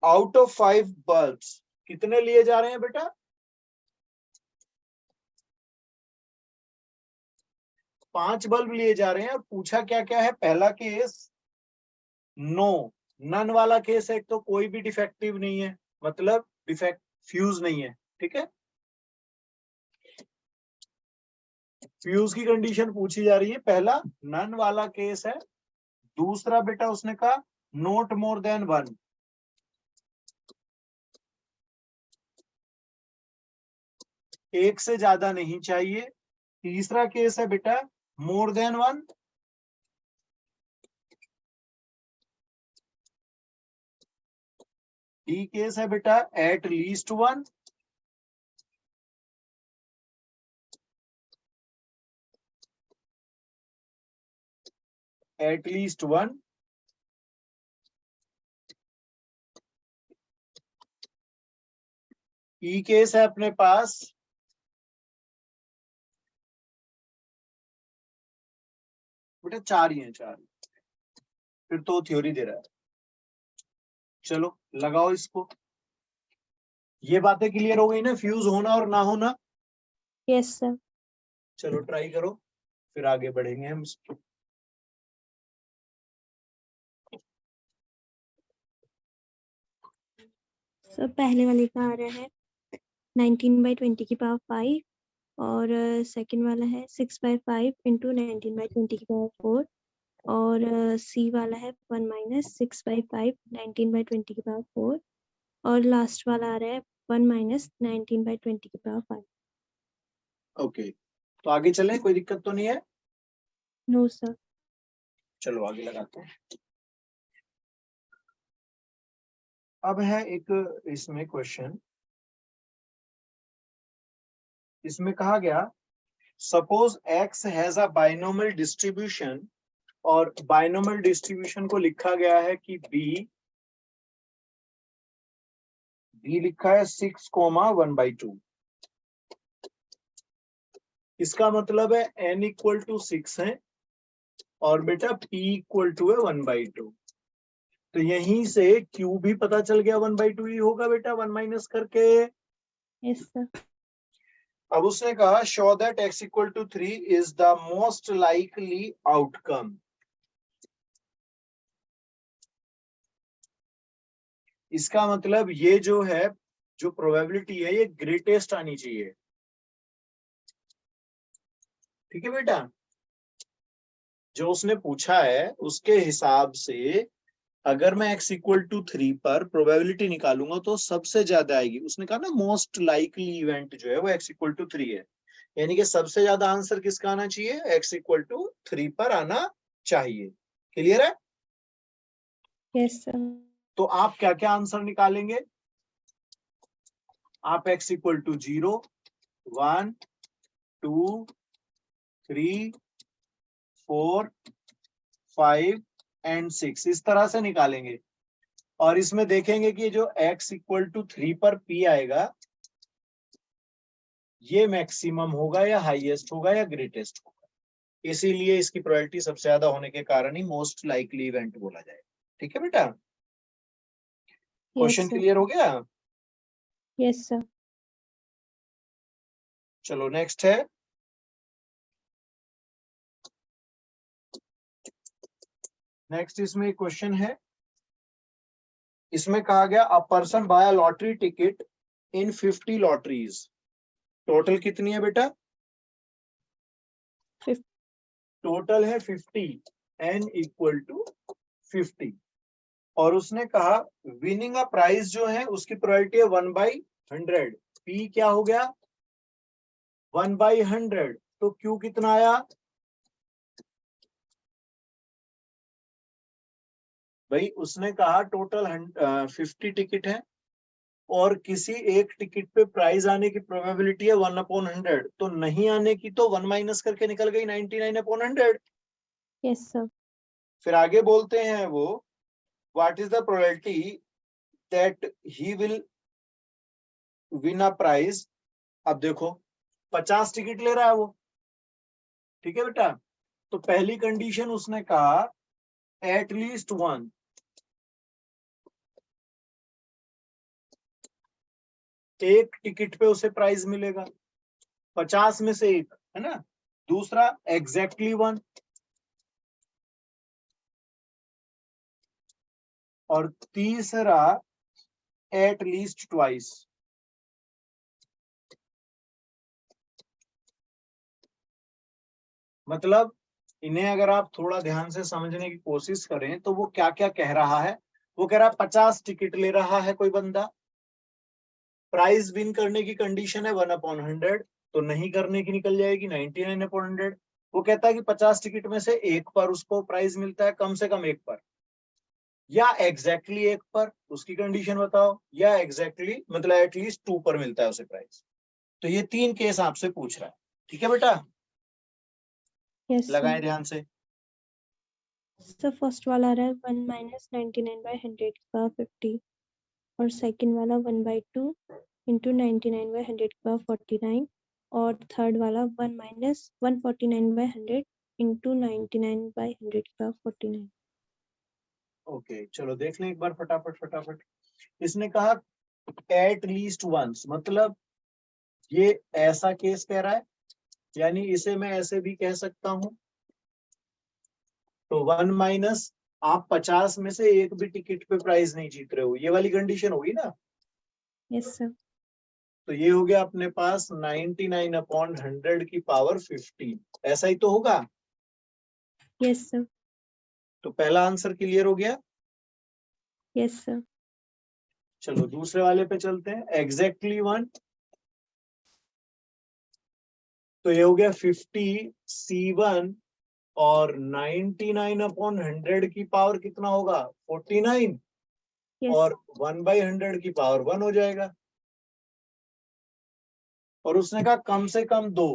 out of 5 bulbs, कितने लिए जा रहे हैं बेटा? 5 बल्ब लिए जा रहे हैं। और पूछा क्या क्या है? पहला केस नो, नन वाला केस है, तो कोई भी डिफेक्टिव नहीं है, मतलब डिफेक्ट फ्यूज नहीं है। ठीक है, फ्यूज की कंडीशन पूछी जा रही है। पहला नन वाला केस है। दूसरा बेटा उसने कहा नोट मोर देन 1, एक से ज्यादा नहीं चाहिए। तीसरा केस है बेटा मोर देन 1। डी केस है बेटा at least 1। At least 1। E case है अपने पास बेटा 4 ही है, 4। फिर तो थ्योरी दे रहा है। चलो लगाओ इसको। ये बातें क्लियर हो गई ना, फ्यूज होना और ना होना? Yes, sir. चलो ट्राई करो, फिर आगे बढ़ेंगे हम। सर पहले वाले का आ रहा है 19/20 की पावर 5 और सेकंड वाला है 6/5 इंटू 19/20 की पावर 4 और सी वाला है 1 माइनस 6/5 19/20 की पावर 4 और लास्ट वाला आ रहा है 1 माइनस 19/20 की पावर 5। ओके, तो आगे चलें, कोई दिक्कत तो नहीं है? No sir. चलो आगे लगाते हैं। अब है एक इसमें क्वेश्चन, इसमें कहा गया suppose x has a binomial distribution, और बाइनोमियल डिस्ट्रीब्यूशन को लिखा गया है कि b लिखा है 6,1/2। इसका मतलब है n इक्वल टू 6 है और बेटा p इक्वल टू है 1/2। तो यहीं से q भी पता चल गया 1/2 ही होगा बेटा, 1 माइनस करके। Yes sir. अब उसने कहा show that x equal to 3 is the most likely outcome. इसका मतलब ये जो है, जो प्रोबेबिलिटी है, ये ग्रेटेस्ट आनी चाहिए। ठीक है बेटा, जो उसने पूछा है उसके हिसाब से अगर मैं x इक्वल टू 3 पर प्रोबेबिलिटी निकालूंगा तो सबसे ज्यादा आएगी। उसने कहा ना मोस्ट लाइकली इवेंट जो है वो x इक्वल टू 3 है, यानी कि सबसे ज्यादा आंसर किसका आना चाहिए? x इक्वल टू 3 पर आना चाहिए। क्लियर है? Yes sir. तो आप क्या क्या आंसर निकालेंगे? आप x इक्वल टू 0, 1, 2, 3, 4, 5 एंड 6 इस तरह से निकालेंगे। और इसमें देखेंगे कि जो x इक्वल टू 3 पर p आएगा ये मैक्सिमम होगा या हाईएस्ट होगा या ग्रेटेस्ट होगा। इसीलिए इसकी प्रोबेबिलिटी सबसे ज्यादा होने के कारण ही मोस्ट लाइकली इवेंट बोला जाए। ठीक है बेटा, क्वेश्चन यस सर। क्लियर हो गया? Yes sir. चलो नेक्स्ट है, नेक्स्ट इसमें क्वेश्चन है। इसमें कहा गया a person by lottery ticket in 50 lotteries. Total कितनी है बेटा? 50। टोटल है 50, n इक्वल टू 50। और उसने कहा विनिंग अ प्राइज जो है उसकी प्रोबेबिलिटी है 1/100। p क्या हो गया? 1/100। तो q कितना आया भाई? उसने कहा टोटल 50 टिकट है और किसी एक टिकट पे प्राइज आने की प्रोबेबिलिटी है 1/100, तो नहीं आने की तो 1 माइनस करके निकल गई 99/100। Yes, sir. फिर आगे बोलते हैं वो, what is the probability that he will win a prize. अब देखो 50 टिकट ले रहा है वो, ठीक है बेटा। तो पहली कंडीशन उसने कहा एट लीस्ट वन, एक टिकट पे उसे प्राइज मिलेगा, 50 में से एक, है ना। दूसरा एग्जैक्टली वन, और तीसरा एट लीस्ट ट्वाइस। मतलब इन्हें अगर आप थोड़ा ध्यान से समझने की कोशिश करें तो वो क्या क्या कह रहा है। वो कह रहा है 50 टिकट ले रहा है कोई बंदा, प्राइज विन करने की कंडीशन है 1/100, तो नहीं करने की निकल जाएगी 99/100। वो कहता है कि 50 टिकट में से एक पर उसको प्राइज मिलता है, कम से कम एक पर, या एग्जैक्टली एक पर, उसकी कंडीशन बताओ, या एग्जैक्टली मतलब एटलीस्ट 2 पर मिलता है उसे प्राइज। तो ये 3 केस आपसे पूछ रहा है, ठीक है बेटा। Yes, sir. लगाएं ध्यान से। So फर्स्ट वाला आ रहा है 1 माइनस 99/100 का 50, और सेकंड वाला 1/2 इंटू 99/100 का 49, और थर्ड वाला 1 माइनस 149/100 इंटू 99/100 का 49। ओके चलो देख लें एक बार फटाफट फटाफट। इसने कहा एट लीस्ट वंस, मतलब ये ऐसा केस कह रहा है, यानी इसे मैं ऐसे भी कह सकता हूं। तो 1 माइनस, आप 50 में से एक भी टिकट पे प्राइज नहीं जीत रहे हो, ये वाली कंडीशन होगी ना। Yes sir. तो ये हो गया अपने पास 99/100 की पावर 15, ऐसा ही तो होगा। Yes sir. तो पहला आंसर क्लियर हो गया। Yes sir. चलो दूसरे वाले पे चलते हैं, एग्जैक्टली वन। तो ये हो गया 50C1, और 99/100 की पावर कितना होगा 49, यस। और 1/100 की पावर 1 हो जाएगा। और उसने कहा कम से कम 2,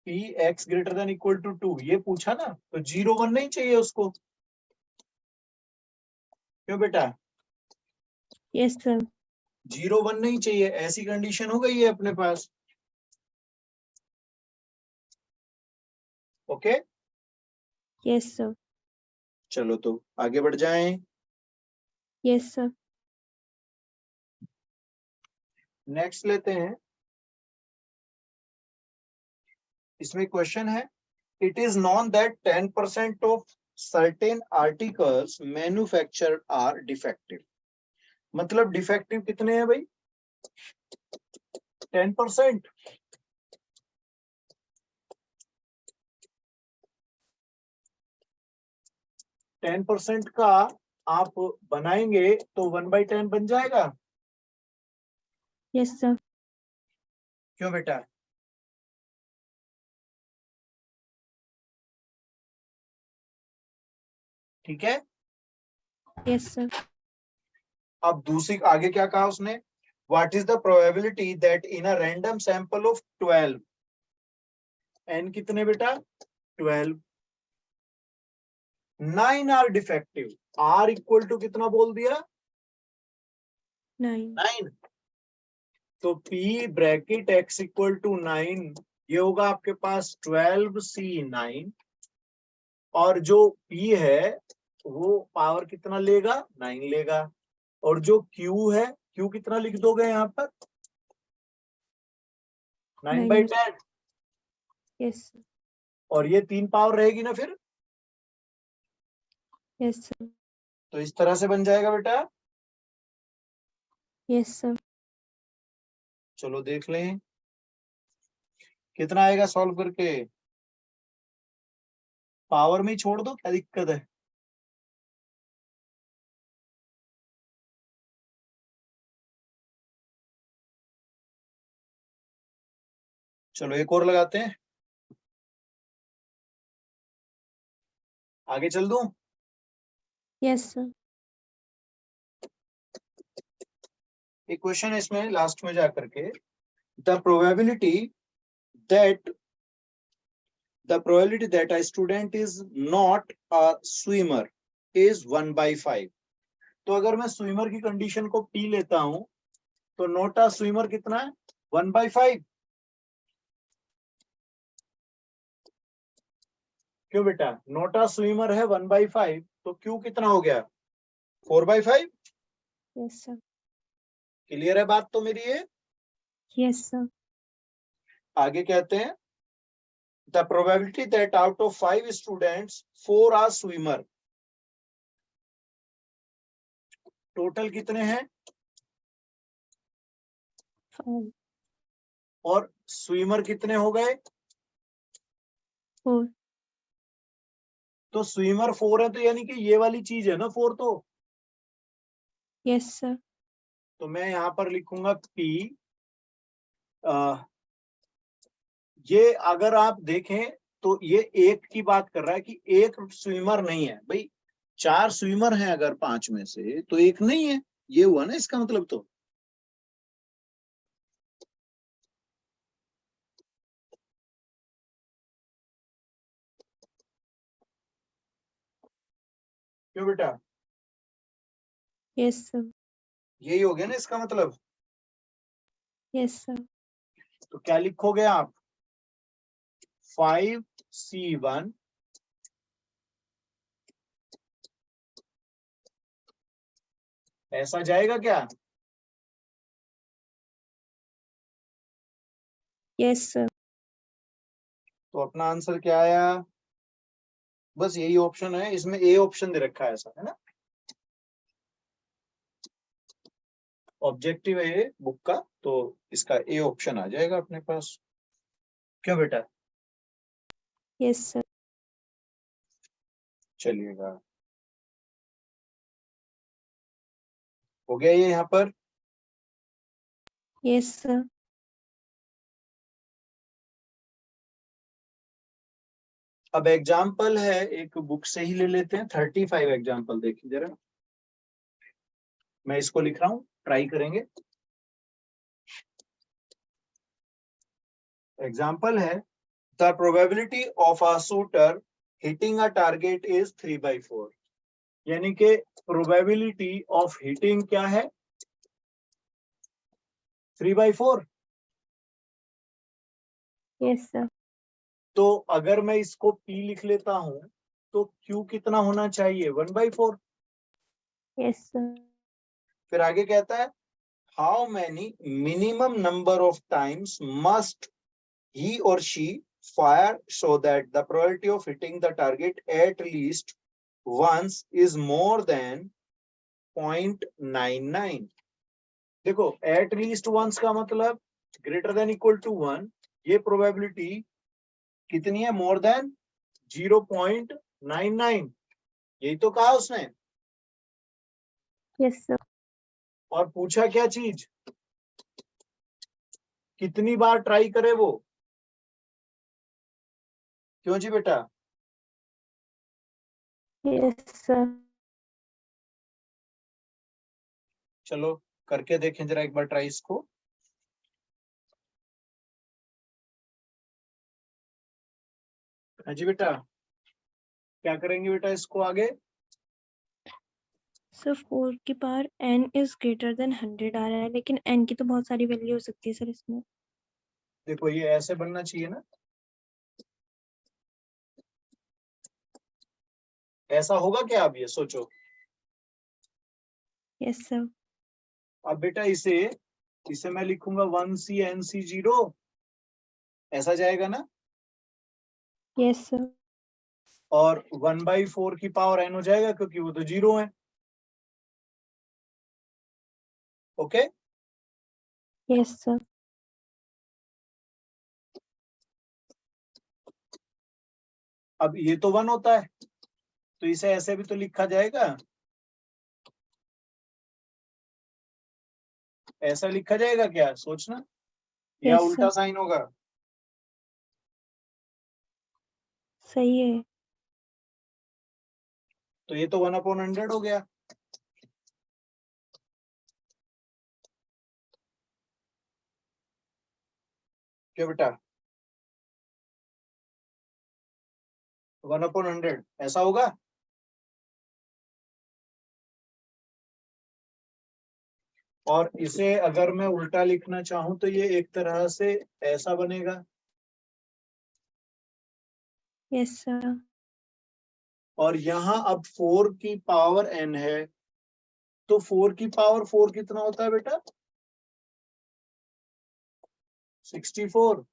p x greater than equal to 2, ये पूछा ना, तो 0 1 नहीं चाहिए उसको, क्यों बेटा। Yes sir. 0 1 नहीं चाहिए, ऐसी कंडीशन हो गई है अपने पास। Okay yes sir. चलो तो आगे बढ़ जाएं। Yes sir. नेक्स्ट लेते हैं। इसमें क्वेश्चन है, it is known that 10% of certain articles manufactured are defective. मतलब डिफेक्टिव कितने हैं भाई, 10%। 10% का आप बनाएंगे तो 1/10 बन जाएगा। Yes sir. क्यों बेटा। ठीक है। Yes sir. अब दूसरी आगे क्या कहा उसने, what is the probability that in a random sample of 12, n कितने बेटा 12, 9 are defective. R equal to कितना बोल दिया 9। 9। तो P bracket x equal to 9, ये होगा आपके पास 12C9, और जो P है वो पावर कितना लेगा 9 लेगा, और जो Q है, Q कितना लिख दोगे यहाँ पर 9/10, यस सर। और ये 3 पावर रहेगी ना फिर। Yes sir. तो इस तरह से बन जाएगा बेटा। Yes sir. चलो देख लें कितना आएगा सॉल्व करके। पावर में ही छोड़ दो, क्या दिक्कत है। चलो एक और लगाते हैं, आगे चल दूं। Yes sir. एक क्वेश्चन है इसमें लास्ट में जाकर के, the probability that the probability that a student is not a swimmer is 1/5. तो अगर मैं स्विमर की कंडीशन को P लेता हूं तो नॉट अ स्विमर कितना है 1/5। क्यों बेटा, नॉट अ स्विमर है 1/5 तो क्यू कितना हो गया 4/5। Yes sir. क्लियर है बात तो मेरी ये। Yes sir. आगे कहते हैं the probability that out of 5 students 4 are swimmer. Total कितने हैं 5 और स्विमर कितने हो गए 4। तो स्विमर 4 है तो यानी कि ये वाली चीज है ना 4 तो। Yes sir. तो मैं यहां पर लिखूंगा P। ये अगर आप देखें तो ये एक की बात कर रहा है कि एक स्विमर नहीं है भाई। 4 स्विमर हैं अगर 5 में से तो एक नहीं है, ये हुआ ना इसका मतलब। तो क्यों बेटा, यस सर। यही हो गया ना इसका मतलब। Yes sir. तो क्या लिखोगे आप 5C1 ऐसा जाएगा क्या। Yes sir. तो अपना आंसर क्या आया, बस यही ऑप्शन है इसमें, ए ऑप्शन दे रखा है ऐसा है ना। ऑब्जेक्टिव है ये बुक का तो इसका ए ऑप्शन आ जाएगा अपने पास। क्यों बेटा, यस सर। चलिएगा हो गया ये यहाँ पर। Yes sir. अब एग्जाम्पल है एक बुक से ही ले लेते हैं 35 एग्जाम्पल देखिए जरा। मैं इसको लिख रहा हूं, ट्राई करेंगे। एग्जाम्पल है the probability of a shooter hitting a target is 3/4। यानी कि प्रोबेबिलिटी ऑफ हिटिंग क्या है 3/4। Yes sir. तो अगर मैं इसको P लिख लेता हूं तो Q कितना होना चाहिए 1/4। Yes sir. फिर आगे कहता है how many minimum number of times must he or she fire so that the probability of hitting the target at least once is more than 0.99। देखो at least once का मतलब greater than equal to 1। ये probability कितनी है more than 0.99। यही तो कहा उसने। Yes sir. और पूछा क्या चीज, कितनी बार ट्राई करे वो। क्यों जी बेटा, यस सर। चलो करके देखें जरा एक बार ट्राई इसको। हाँ जी बेटा, क्या करेंगे बेटा इसको आगे। सर 4 की power n is greater than 100 आ रहा है, लेकिन n की तो बहुत सारी वैल्यू हो सकती है सर इसमें। देखो ये ऐसे बनना चाहिए ना, ऐसा होगा क्या, आप ये सोचो। Yes sir. अब बेटा इसे इसे मैं लिखूंगा 1C NC0 ऐसा जाएगा ना। Yes sir. और 1/4 की पावर n हो जाएगा क्योंकि वो तो 0 है। Okay, yes sir. अब ये तो 1 होता है तो इसे ऐसे भी तो लिखा जाएगा, ऐसा लिखा जाएगा क्या सोचना, या यस उल्टा सर। साइन होगा। सही है। तो ये तो 1/100 हो गया। क्या बेटा, 1/100 ऐसा होगा। और इसे अगर मैं उल्टा लिखना चाहूं तो ये एक तरह से ऐसा बनेगा। Yes sir. और यहाँ अब 4 की पावर n है, तो 4 की पावर 4 कितना होता है बेटा? 64।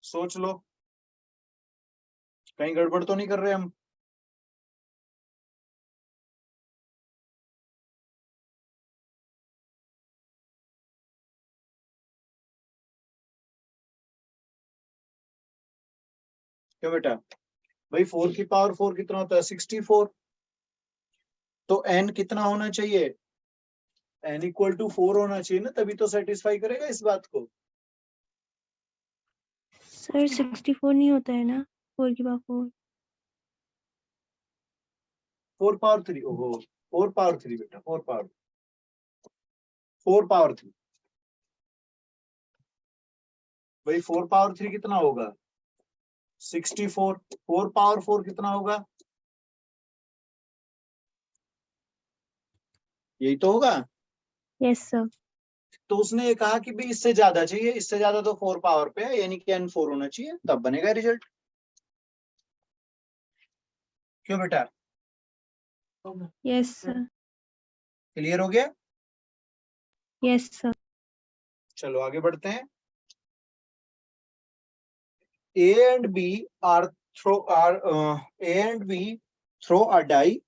सोच लो, कहीं गड़बड़ तो नहीं कर रहे हम? क्यों बेटा? भाई 4 की पावर 4 कितना होता है? 64। तो n कितना होना चाहिए? n = 4 होना चाहिए ना, तभी तो सेटिस्फाई करेगा इस बात को। सर 64 नहीं होता है ना, 4 की पावर 4। 4 पावर 3, ओहो 4 पावर 3 बेटा, 4 पावर 3। भाई 4 पावर 3 कितना होगा? 64। 4 पावर 4 कितना होगा? यही तो होगा। Yes sir. तो उसने ये कहा कि भाई इससे ज्यादा चाहिए, इससे ज्यादा तो 4 पावर पे है, यानी कि n 4 होना चाहिए, तब बनेगा रिजल्ट। क्यों बेटा? Yes sir. क्लियर हो गया? Yes sir. चलो आगे बढ़ते हैं। A and B are A and B throw a die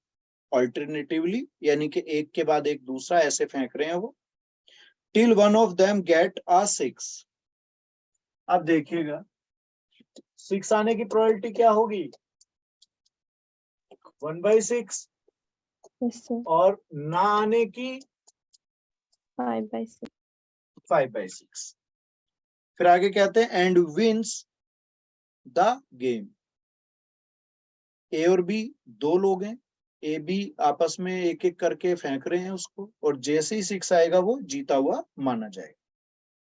alternatively, यानी कि एक के बाद एक दूसरा ऐसे फेंक रहे हैं वो, till one of them get a 6। अब देखिएगा 6 आने की प्रोबेबिलिटी क्या होगी? 1/6। Yes sir. और ना आने की 5/6। 5/6। फिर आगे कहते हैं एंड विंस द गेम। ए और बी दो लोग हैं, ए बी आपस में एक एक करके फेंक रहे हैं उसको, और जैसे ही 6 आएगा वो जीता हुआ माना जाएगा।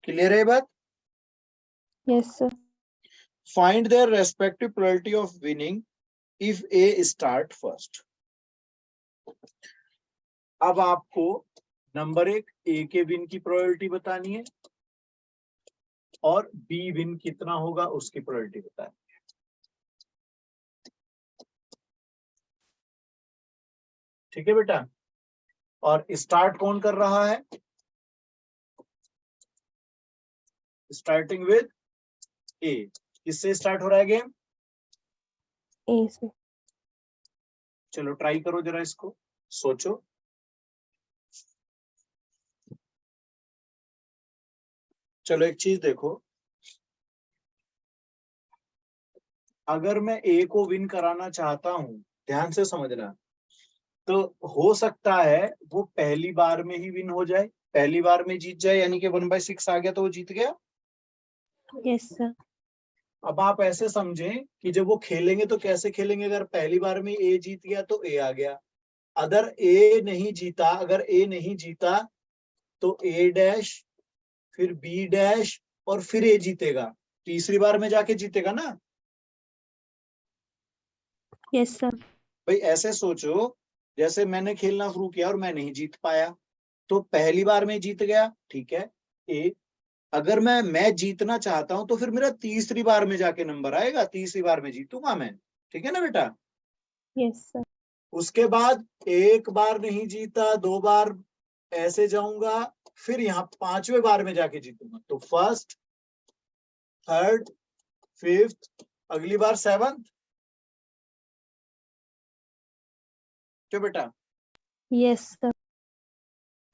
क्लियर है ये बात? Yes sir. Find their respective probability of winning if A start first. अब आपको नंबर 1 ए के विन की प्रोबेबिलिटी बतानी है, और बी विन कितना होगा उसकी प्रोबेबिलिटी बतानी है। ठीक है बेटा? और स्टार्ट कौन कर रहा है? स्टार्टिंग विद ए। किससे स्टार्ट हो रहा है गेम? ए से। चलो ट्राई करो जरा, इसको सोचो। चलो एक चीज देखो, अगर मैं ए को विन कराना चाहता हूं, ध्यान से समझना, तो हो सकता है वो पहली बार में ही विन हो जाए, पहली बार में जीत जाए, यानी कि 1/6 आ गया तो वो जीत गया। Yes sir. अब आप ऐसे समझें कि जब वो खेलेंगे तो कैसे खेलेंगे, अगर पहली बार में ए जीत गया तो ए आ गया, अगर ए नहीं जीता, तो ए डैश, फिर बी डैश, और फिर ए जीतेगा, तीसरी बार में जाके जीतेगा ना। Yes sir. भाई ऐसे सोचो, जैसे मैंने खेलना शुरू किया और मैं नहीं जीत पाया, तो पहली बार में जीत गया, ठीक है ए। अगर मैं जीतना चाहता हूं तो फिर मेरा तीसरी बार में जाके नंबर आएगा, तीसरी बार में जीतूंगा मैं। ठीक है ना बेटा? Yes sir. उसके बाद एक बार नहीं जीता, 2 बार ऐसे जाऊंगा, फिर यहाँ 5वें बार में जाके जीतूंगा, तो फर्स्ट, थर्ड, फिफ्थ, अगली बार 7th। क्यों बेटा? Yes sir.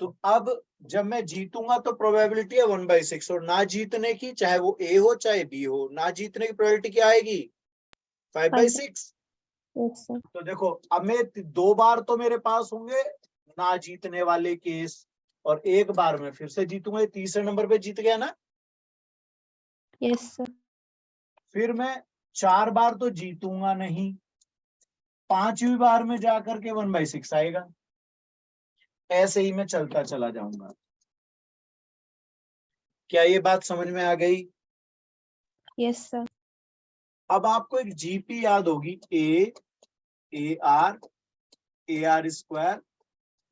तो अब जब मैं जीतूंगा तो प्रोबेबिलिटी है 1/6, और ना जीतने की, चाहे वो ए हो चाहे बी हो, ना जीतने की प्रोबेबिलिटी क्या आएगी? 5/6। Yes sir. तो देखो अब मैं 2 बार तो मेरे पास होंगे ना जीतने वाले केस, और एक बार में फिर से जीतूंगा, तीसरे नंबर पे जीत गया ना। Yes sir. फिर मैं 4 बार तो जीतूंगा नहीं, 5वीं बार में जाकर के 1/6 आएगा, ऐसे ही मैं चलता चला जाऊंगा। क्या ये बात समझ में आ गई? Yes sir. अब आपको एक जीपी याद होगी, A R square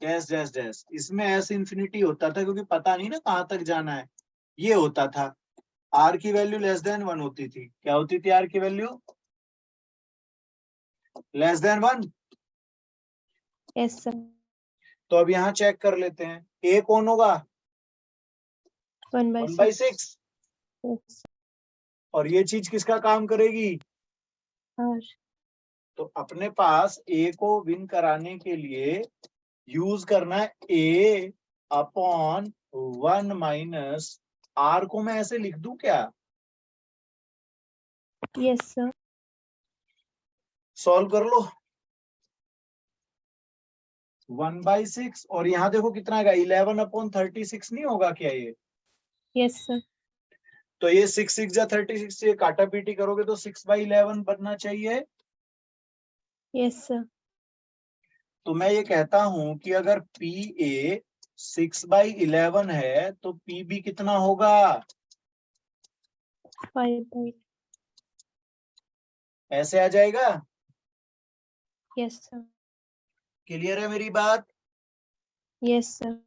dash dash dash. इसमें एस इंफिनिटी होता था क्योंकि पता नहीं ना कहाँ तक जाना है, ये होता था। आर की वैल्यू लेस देन 1 होती थी। क्या होती थी आर की value? Less than 1। Yes sir. तो अब यहाँ चेक कर लेते हैं, ए कौन होगा? 1/6। यस और ये चीज किसका काम करेगी? आर। तो अपने पास ए को विन कराने के लिए यूज करना है ए अपॉन 1 माइनस आर को मैं ऐसे लिख दूं क्या? Yes sir. सॉल्व कर लो। 1/6 और यहाँ देखो कितना आएगा, 11/36 नहीं होगा क्या ये? Yes sir. तो ये 6 6 जा 36, ये काटा पीटी करोगे तो 6/11 बनना चाहिए। Yes sir. तो मैं ये कहता हूं कि अगर पी ए 6/11 है तो पी बी कितना होगा? 5/. ऐसे आ जाएगा। Yes sir. क्लियर है मेरी बात? Yes sir.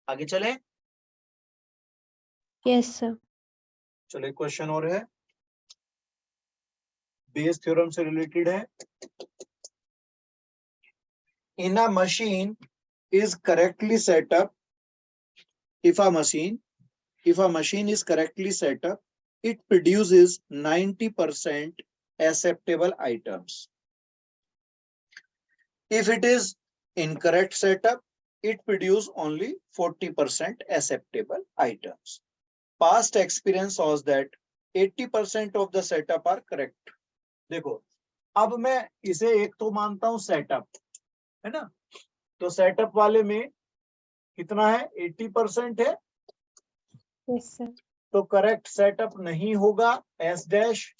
आगे चले। Yes sir. चलो एक क्वेश्चन और है, बेस थ्योरम से रिलेटेड है। In a machine is correctly set up, if a machine is correctly set up, it produces 90% acceptable items. If it is incorrect setup, it produces only 40% acceptable items. Past experience shows that 80% of the setup are correct. देखो, अब मैं इसे एक तो मानता हूं setup, है ना? तो सेटअप वाले में कितना है? 80% है। Yes sir. तो करेक्ट सेटअप नहीं होगा, एस डैश।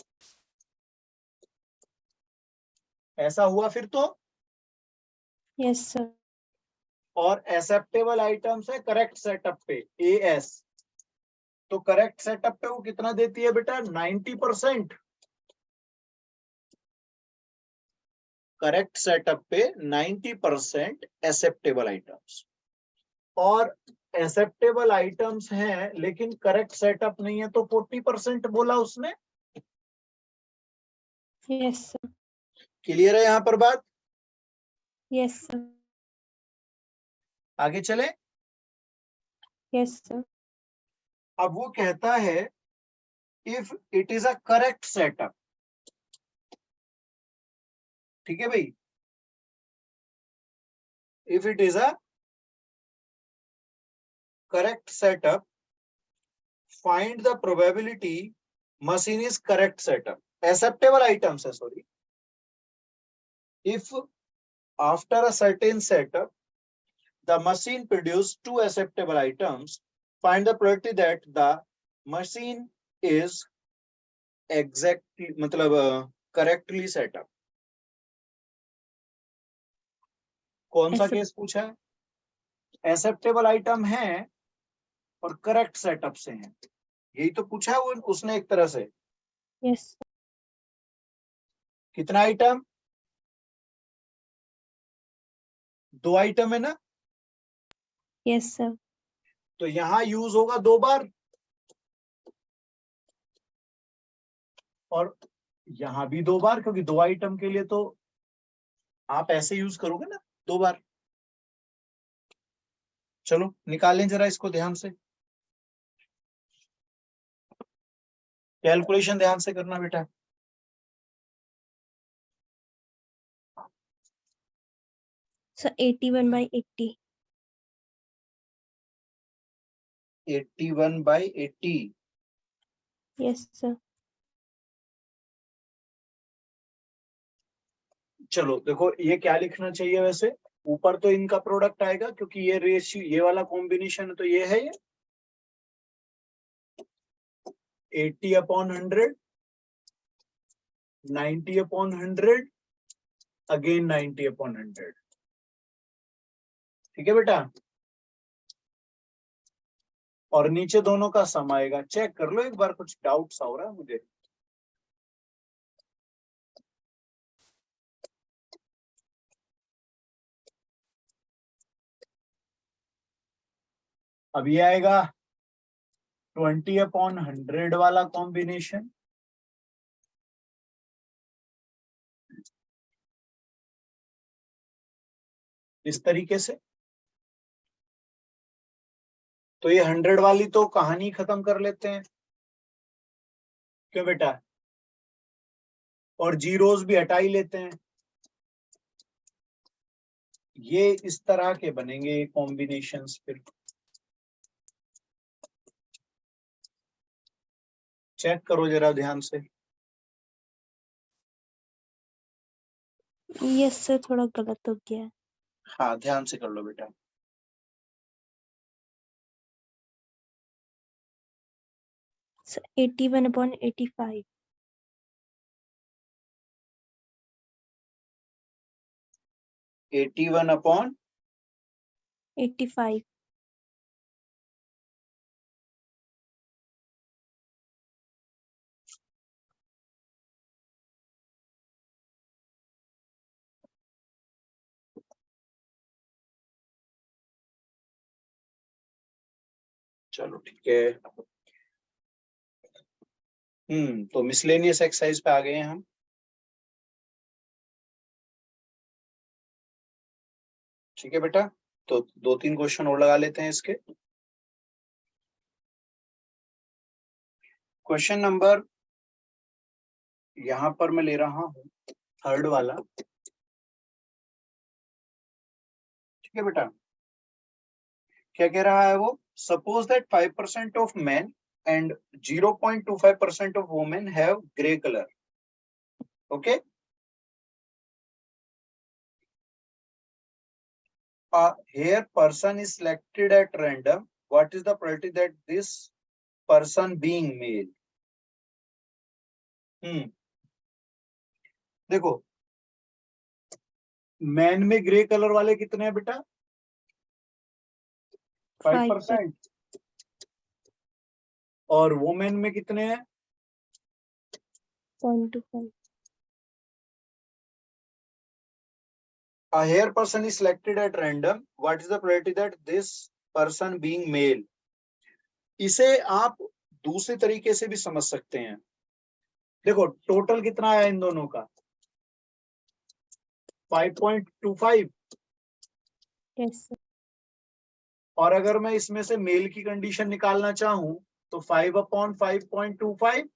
ऐसा हुआ फिर तो। Yes sir. और एक्सेप्टेबल आइटम्स है करेक्ट सेटअप पे, ए एस। तो करेक्ट सेटअप पे वो कितना देती है बेटा? 90%। करेक्ट सेटअप पे 90% एक्सेप्टेबल आइटम्स। और एक्सेप्टेबल आइटम्स हैं लेकिन करेक्ट सेटअप नहीं है तो 40% बोला उसने। Yes sir. क्लियर है यहां पर बात? Yes sir. आगे चले। Yes sir. अब वो कहता है if it is a correct setup, ठीक है भाई, if it is a correct setup, find the probability machine is correct setup. Acceptable items है, sorry. If after a certain setup the machine produced 2 acceptable items, find the probability that the machine is exactly मतलब correctly set up। कौन सा case पूछा है? Acceptable item है और correct setup से है, यही तो पूछा है वो उसने एक तरह से। यस. कितना आइटम? 2 आइटम है ना? Yes sir. तो यहां यूज होगा 2 बार और यहां भी 2 बार, क्योंकि 2 आइटम के लिए तो आप ऐसे यूज करोगे ना 2 बार। चलो निकालें जरा इसको ध्यान से, कैलकुलेशन ध्यान से करना बेटा। सर 81/80. 81/80। Yes sir. चलो देखो ये क्या लिखना चाहिए वैसे, ऊपर तो इनका प्रोडक्ट आएगा क्योंकि ये रेशियो, ये वाला कॉम्बिनेशन है तो ये है, ये 80/100, 90/100, अगेन 90/100। ठीक है बेटा? और नीचे दोनों का सम आएगा। चेक कर लो एक बार, कुछ डाउट सा हो रहा है मुझे। अब ये आएगा 20/100 वाला कॉम्बिनेशन, इस तरीके से। तो ये 100 वाली तो कहानी खत्म कर लेते हैं, क्यों बेटा? और जीरोस भी हटा ही लेते हैं। ये इस तरह के बनेंगे कॉम्बिनेशंस। फिर चेक करो जरा ध्यान से। यस सर, थोड़ा गलत हो गया है। हाँ, ध्यान से कर लो बेटा। सर 81/85। 81/, 85। चलो ठीक है। तो मिसलेनियस एक्सरसाइज पे आ गए हैं हम। ठीक है बेटा, तो 2-3 क्वेश्चन और लगा लेते हैं इसके। क्वेश्चन नंबर यहां पर मैं ले रहा हूं 3rd वाला। ठीक है बेटा, क्या कह रहा है वो? Suppose that 5% of man and 0.25% of women have grey colour. Okay, a here person is selected at random. What is the probability that this person being male? देखो, मैन में ग्रे कलर वाले कितने हैं बेटा? 5%। और वुमेन में कितने हैं? 0.25। A here person is selected at random. What is the probability that this person being male? इसे आप दूसरे तरीके से भी समझ सकते हैं। देखो, टोटल कितना आया इन दोनों का? 5.25। Yes sir. और अगर मैं इसमें से मेल की कंडीशन निकालना चाहूं तो 5/5.25।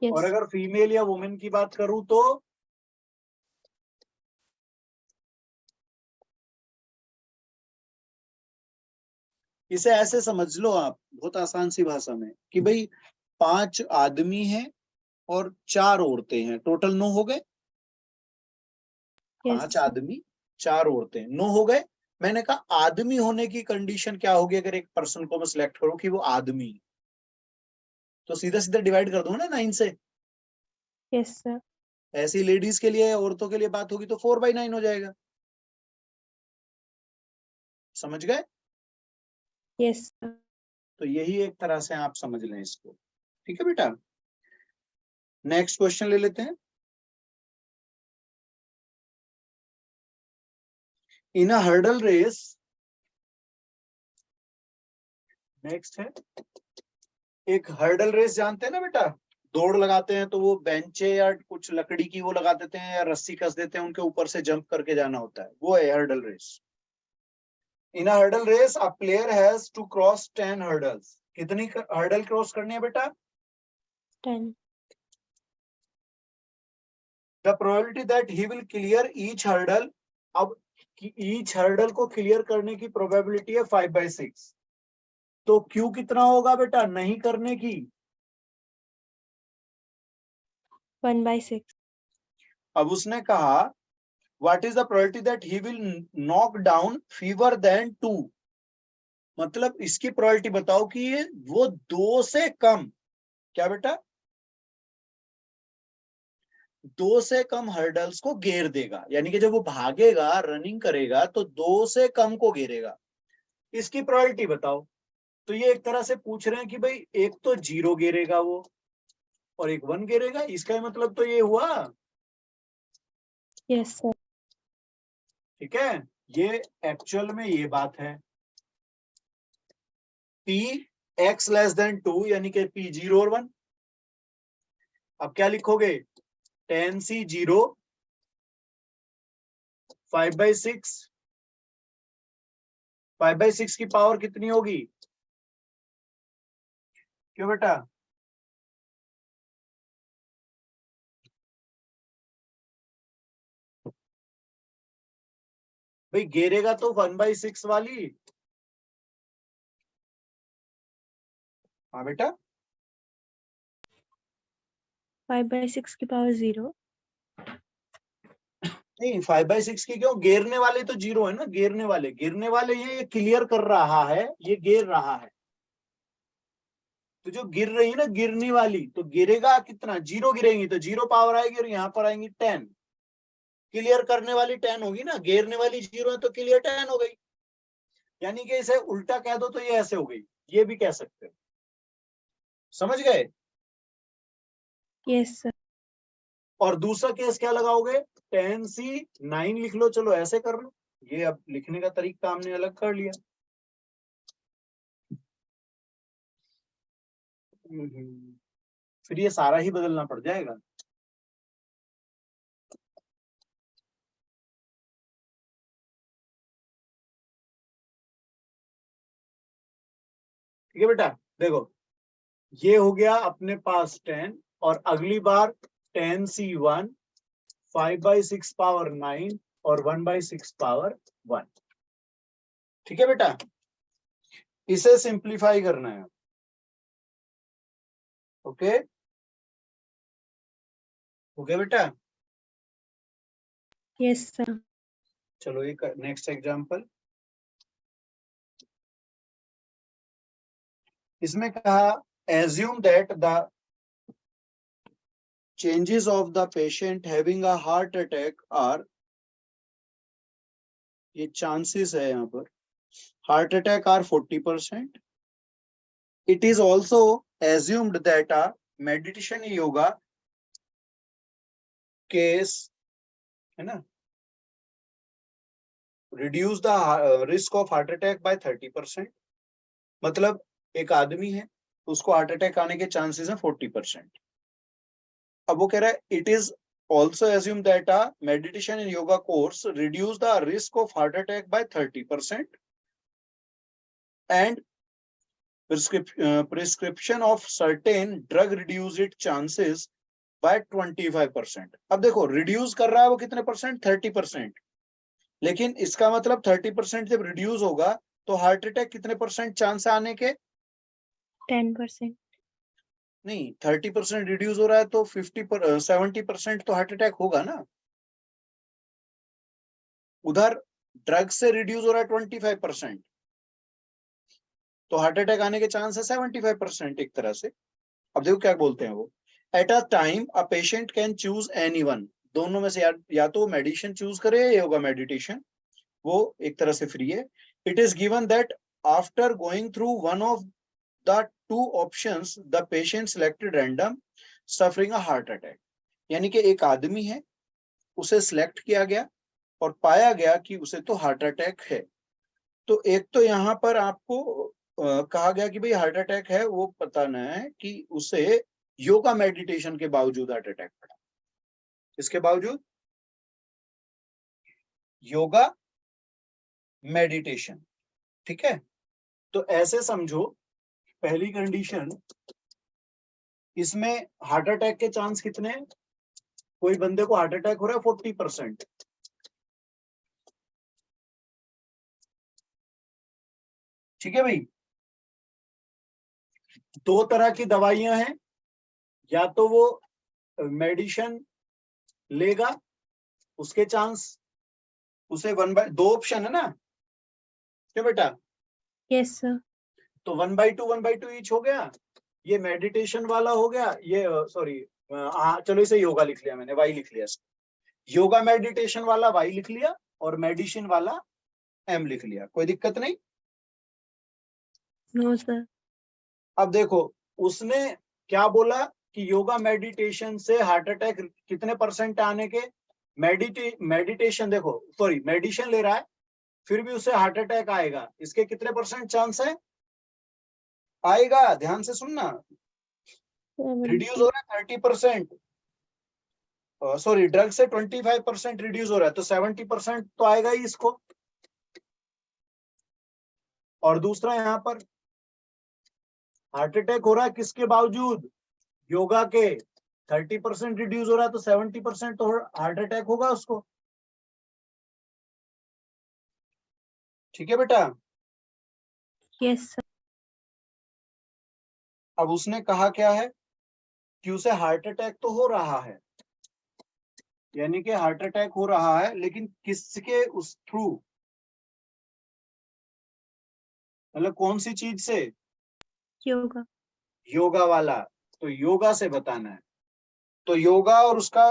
और यस। अगर फीमेल या वुमेन की बात करूं तो इसे ऐसे समझ लो आप, बहुत आसान सी भाषा में, कि भाई 5 आदमी हैं और 4 औरतें हैं, टोटल 9 हो गए। 5 आदमी 4 औरतें, 9 हो गए। मैंने कहा आदमी होने की कंडीशन क्या होगी अगर एक पर्सन को मैं सिलेक्ट करूं कि वो आदमी, तो सीधा सीधा डिवाइड कर दूंगा ना 9 से। Yes sir. ऐसी लेडीज के लिए, औरतों के लिए बात होगी तो 4/9 हो जाएगा। समझ गए? Yes sir. तो यही एक तरह से आप समझ लें इसको। ठीक है बेटा, नेक्स्ट क्वेश्चन ले लेते हैं। इन अ हर्डल रेस, नेक्स्ट है एक हर्डल रेस, जानते हैं ना बेटा? दौड़ लगाते हैं तो वो बेंचे या कुछ लकड़ी की वो लगा देते हैं या रस्सी कस देते हैं, उनके ऊपर से जंप करके जाना होता है, वो है hurdle race. In a hurdle race a player has to cross 10 hurdles. कितनी हर्डल क्रॉस करनी है बेटा? 10। The probability that he will clear each hurdle. अब ईच हर्डल को क्लियर करने की प्रोबेबिलिटी है 5/6। तो क्यू कितना होगा बेटा नहीं करने की? 1/6। अब उसने कहा what is the probability that he will knock down fewer than 2। मतलब इसकी प्रोबेबिलिटी बताओ कि ये वो 2 से कम, क्या बेटा, 2 से कम हर्डल्स को घेर देगा। यानी कि जब वो भागेगा, रनिंग करेगा तो 2 से कम को घेरेगा। इसकी प्रोबेबिलिटी बताओ। तो ये एक तरह से पूछ रहे हैं कि भाई एक तो 0 गिरेगा वो और एक 1 गिरेगा, इसका मतलब तो ये हुआ। Yes sir. ठीक है, ये एक्चुअल में ये बात है। P x लेस देन 2 यानी कि P 0 और 1। अब क्या लिखोगे, tan C 0 5/6, 5/6 की पावर कितनी होगी, क्यों बेटा? भाई गिरेगा तो 1/6 वाली। हाँ बेटा, 5/6 की पावर 0। नहीं 5/6 की क्यों, गिरने वाले तो 0 है ना, गिरने वाले ये क्लियर कर रहा है, ये गिर रहा है। तो जो गिर रही है ना गिरने वाली, तो गिरेगा कितना, 0 गिरेंगी तो 0 पावर आएगी और यहाँ पर आएंगी 10। क्लियर करने वाली 10 होगी ना, गिरने वाली 0 है तो क्लियर 10 हो गई। यानी कि इसे उल्टा कह दो तो ये ऐसे हो गई, ये भी कह सकते हो। समझ गए? Yes sir. और दूसरा केस क्या लगाओगे, 10C 9 लिख लो, चलो ऐसे कर लो। ये अब लिखने का तरीका हमने अलग कर लिया। फिर ये सारा ही बदलना पड़ जाएगा। ठीक है बेटा, देखो ये हो गया अपने पास 10, और अगली बार 10C 1, 5/6 पावर 9 और 1/6 पावर 1। ठीक है बेटा, इसे सिंप्लीफाई करना है। ओके, ओके बेटा। Yes sir. चलो एक नेक्स्ट एग्जांपल। इसमें कहा assume that the changes of the patient having a heart attack are, ये चांसेस है यहाँ पर, heart attack are 40%. It is also assumed that a meditation yoga case, है ना, reduce the risk of heart attack by 30%. मतलब एक आदमी है, उसको हार्ट अटैक आने के चांसेस हैं 40%। अब वो कह रहा है it is also assume that a meditation and yoga course reduce the risk of heart attack by 30% and prescription of certain drug reduce its chances by 25%। अब देखो रिड्यूस कर रहा है वो कितने परसेंट, 30%। लेकिन इसका मतलब 30% जब रिड्यूस होगा तो हार्ट अटैक कितने परसेंट चांस है आने के, 10%। नहीं 30% रिड्यूस हो रहा है तो 70% तो हार्ट अटैक होगा ना। उधर ड्रग से रिड्यूस हो रहा है 25%, तो हार्ट अटैक आने के चांस है 75% एक तरह से। अब देखो क्या बोलते हैं वो, at a time a patient can choose any one, दोनों में से या तो मेडिसिन चूज करे या योगा मेडिटेशन, वो एक तरह से फ्री है। It is given that after going through one of the two options the patient selected random suffering a heart attack. यानी कि एक आदमी है, उसे सिलेक्ट किया गया और पाया गया कि उसे तो हार्ट अटैक है। तो एक तो यहाँ पर आपको कहा गया कि भाई हार्ट अटैक है, वो पता न है कि उसे योगा मेडिटेशन के बावजूद हार्ट अटैक पड़ा। इसके बावजूद योगा मेडिटेशन। ठीक है, तो ऐसे समझो पहली कंडीशन, इसमें हार्ट अटैक के चांस कितने हैं, कोई बंदे को हार्ट अटैक हो रहा है 40%। ठीक है भाई, दो तरह की दवाइयां हैं, या तो वो मेडिसिन लेगा, उसके चांस, उसे 1/2 ऑप्शन है ना, क्या बेटा? Yes sir. तो 1/2 1/2 ईच हो गया। ये मेडिटेशन वाला हो गया, ये सॉरी चलो इसे योगा लिख लिया मैंने, वाई लिख लिया। योगा मेडिटेशन वाला वाई लिख लिया और मेडिसिन वाला एम लिख लिया, कोई दिक्कत नहीं। No sir. अब देखो उसने क्या बोला कि योगा मेडिटेशन से हार्ट अटैक कितने % आने के, मेडिटेशन देखो सॉरी मेडिसिन ले रहा है फिर भी उसे हार्ट अटैक आएगा, इसके कितने % चांस है? आएगा, ध्यान से सुनना। रिड्यूस 70। हो रहा है 30%, सॉरी ड्रग से 25% रिड्यूस हो रहा है तो 70% तो आएगा ही इसको। और दूसरा यहाँ पर हार्ट अटैक हो रहा है किसके बावजूद? योगा के। 30% रिड्यूस हो रहा है तो 70% तो हार्ट अटैक होगा उसको। ठीक है बेटा। Yes sir. अब उसने कहा क्या है कि उसे हार्ट अटैक तो हो रहा है, यानी कि हार्ट अटैक हो रहा है लेकिन किसके उस थ्रू, मतलब कौन सी चीज से? योगा। योगा वाला। तो योगा से बताना है। तो योगा और उसका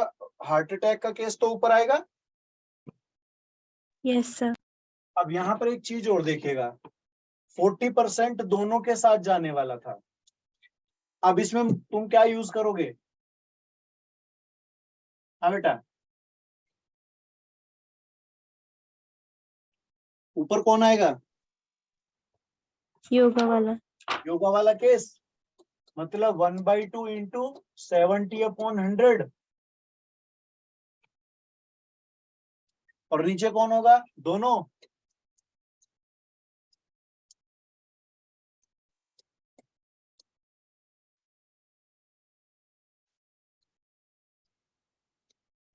हार्ट अटैक का केस तो ऊपर आएगा। Yes sir. अब यहाँ पर एक चीज और देखिएगा, 40% दोनों के साथ जाने वाला था। अब इसमें तुम क्या यूज करोगे? हाँ बेटा, ऊपर कौन आएगा? योगा वाला। योगा वाला केस, मतलब 1/2 इंटू 70/100। और नीचे कौन होगा? दोनों।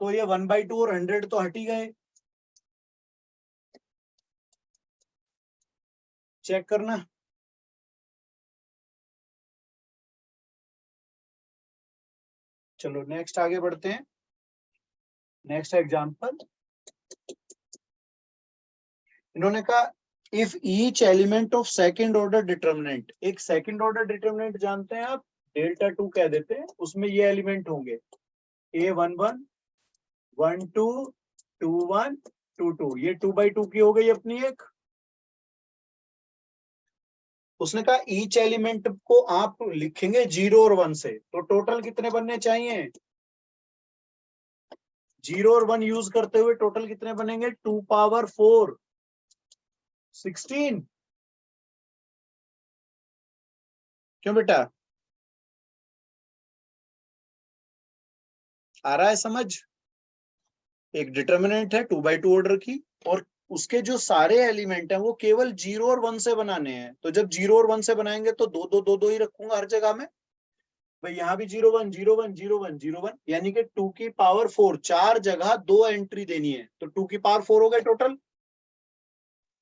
तो ये 1/2 और 100 तो हट ही गए। चेक करना। चलो नेक्स्ट आगे बढ़ते हैं। नेक्स्ट एग्जांपल, इन्होंने कहा if each element of second order determinant, एक सेकंड ऑर्डर डिटर्मिनेंट जानते हैं आप, डेल्टा 2 कह देते हैं, उसमें ये एलिमेंट होंगे A11 12 21 22, ये 2/2 की हो गई अपनी एक। उसने कहा ईच एलिमेंट को आप लिखेंगे 0 और 1 से, तो टोटल कितने बनने चाहिए? 0 और 1 यूज करते हुए टोटल कितने बनेंगे? 2 पावर 4 16। क्यों बेटा, आ रहा है समझ? एक डिटर्मिनेंट है 2/2 ऑर्डर की, और उसके जो सारे एलिमेंट हैं वो केवल 0 और 1 से बनाने हैं। तो जब 0 और 1 से बनाएंगे तो दो दो दो दो ही रखूंगा हर जगह में। भाई यहाँ भी 0 1 0 1 0 1 0 1, यानी कि 2 की पावर 4, 4 जगह 2 एंट्री देनी है, तो 2 की पावर 4 हो गए टोटल।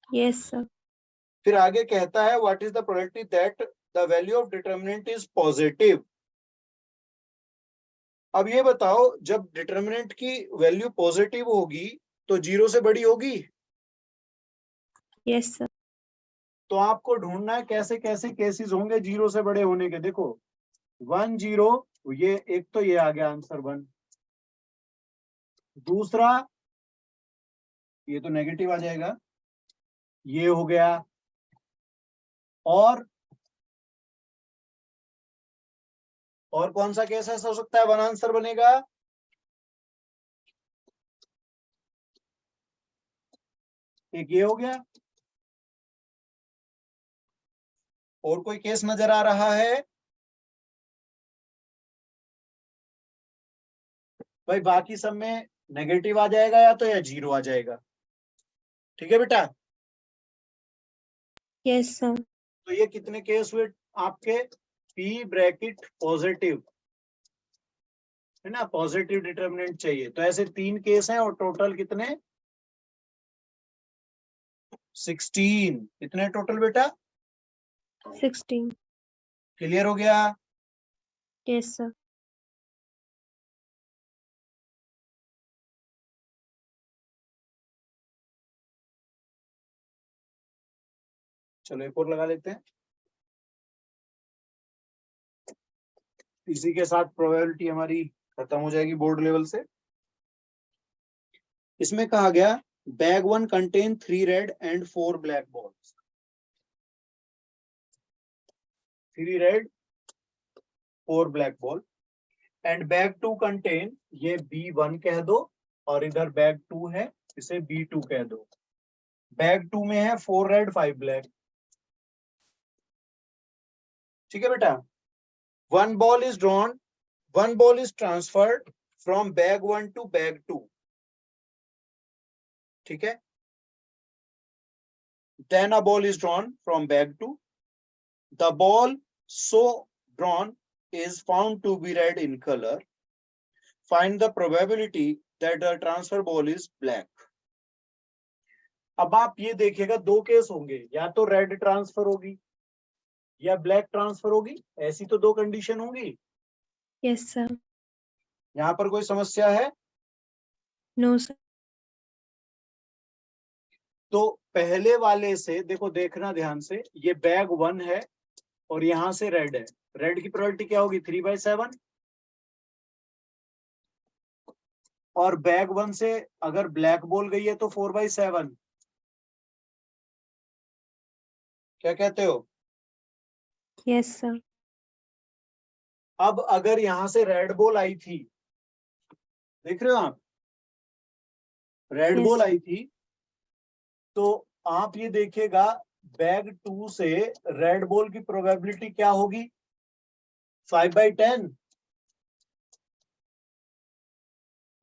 Yes sir. फिर आगे कहता है what is the probability that the value of determinant is positive. अब ये बताओ जब डिटर्मिनेंट की वैल्यू पॉजिटिव होगी तो 0 से बड़ी होगी। Yes sir. तो आपको ढूंढना है कैसे कैसे केसेस होंगे 0 से बड़े होने के। देखो 1 0, ये एक तो ये आ गया आंसर 1। दूसरा ये तो नेगेटिव आ जाएगा, ये हो गया। और कौन सा केस ऐसा हो सकता है 1 आंसर बनेगा? एक ये हो गया। और कोई केस नजर आ रहा है? भाई बाकी सब में नेगेटिव आ जाएगा या तो या 0 आ जाएगा। ठीक है बेटा। Yes sir. तो ये कितने केस हुए आपके? P ब्रैकेट पॉजिटिव है ना, पॉजिटिव डिटर्मिनेंट चाहिए, तो ऐसे 3 केस हैं और टोटल कितने? 16। कितने टोटल बेटा? 16। क्लियर हो गया? Yes sir. चलो एक और लगा लेते हैं, इसी के साथ प्रोबेबिलिटी हमारी खत्म हो जाएगी बोर्ड लेवल से। इसमें कहा गया bag 1 contain 3 red and 4 black balls. 3 red 4 black ball and bag 2 contain, ये B1 कह दो और इधर बैग 2 है, इसे B2 कह दो। बैग 2 में है 4 रेड 5 ब्लैक। ठीक है बेटा। One ball is drawn, one ball is transferred from bag 1 to bag 2। ठीक है। Then a ball is drawn from bag 2. The ball so drawn is found to be red in color. Find the probability that the transfer ball is black. अब आप ये देखिएगा, दो case होंगे, या तो रेड ट्रांसफर होगी या ब्लैक ट्रांसफर होगी, ऐसी तो दो कंडीशन होंगी। Yes sir. यहाँ पर कोई समस्या है? No sir. तो पहले वाले से देखो, देखना ध्यान से, ये बैग 1 है और यहां से रेड है। रेड की प्रोबेबिलिटी क्या होगी? 3/7। और बैग 1 से अगर ब्लैक बॉल गई है तो 4/7। क्या कहते हो? Yes sir. अब अगर यहां से रेड बॉल आई थी, देख रहे हो आप, रेड बॉल आई थी, तो आप ये देखिएगा बैग 2 से रेड बॉल की प्रोबेबिलिटी क्या होगी? 5/10।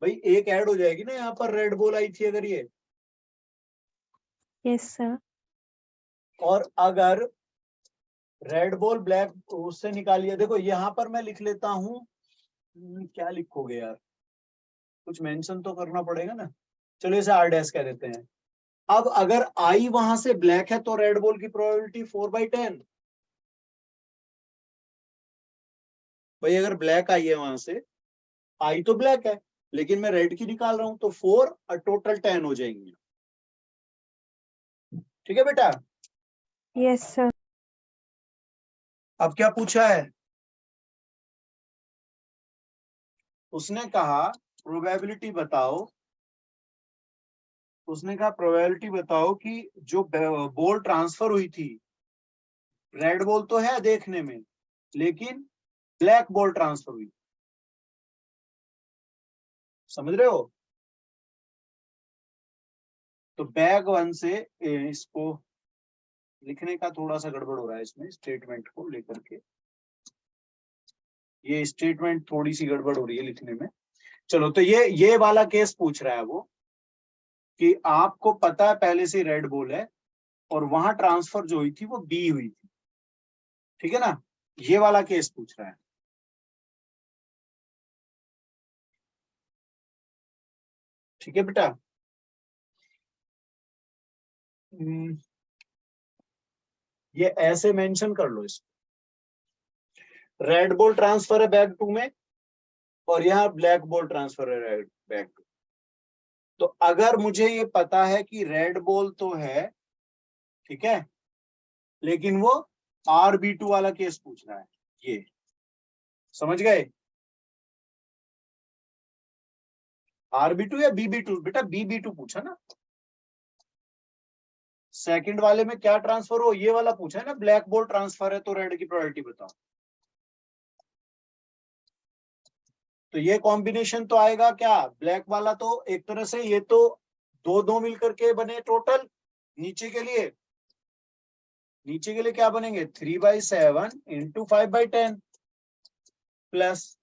भाई एक ऐड हो जाएगी ना, यहाँ पर रेड बॉल आई थी अगर ये। Yes sir. और अगर रेड बॉल ब्लैक उससे निकालिए, देखो यहाँ पर मैं लिख लेता हूं, क्या लिखोगे यार, कुछ मेंशन तो करना पड़ेगा ना। चलो इसे R' कह देते हैं। अब अगर आई वहां से ब्लैक है तो रेड बॉल की प्रोबेबिलिटी 4/10। भाई अगर ब्लैक आई है वहां से, आई तो ब्लैक है लेकिन मैं रेड की निकाल रहा हूं, तो 4 और टोटल 10 हो जाएंगे। ठीक है बेटा। Yes sir. अब क्या पूछा है? उसने कहा प्रोबेबिलिटी बताओ, उसने कहा प्रोबेबिलिटी बताओ कि जो बॉल ट्रांसफर हुई थी, रेड बॉल तो है देखने में लेकिन ब्लैक बॉल ट्रांसफर हुई। समझ रहे हो? तो बैग 1 से इसको लिखने का थोड़ा सा गड़बड़ हो रहा है, इसमें स्टेटमेंट को लेकर के ये स्टेटमेंट थोड़ी सी गड़बड़ हो रही है लिखने में। चलो, तो ये वाला केस पूछ रहा है वो कि आपको पता है पहले से रेड बॉल है और वहां ट्रांसफर जो हुई थी वो बी हुई थी। ठीक है ना, ये वाला केस पूछ रहा है। ठीक है बेटा। ये ऐसे मेंशन कर लो इसको, रेड बॉल ट्रांसफर है बैग 2 में और यहाँ ब्लैक बॉल ट्रांसफर है रेड बैग 2। तो अगर मुझे ये पता है कि रेड बॉल तो है, ठीक है, लेकिन वो RB2 वाला केस पूछ रहा है, ये समझ गए? RB2 या BB2? बेटा BB2 पूछा ना। सेकंड वाले में क्या ट्रांसफर हो, ये वाला पूछा है ना, ब्लैक बॉल ट्रांसफर है तो रेड की प्रोबेबिलिटी बताओ। तो ये कॉम्बिनेशन तो आएगा क्या, ब्लैक वाला तो एक तरह से ये तो दो दो मिलकर के बने टोटल। नीचे के लिए क्या बनेंगे? 3/7 into 5/10 plus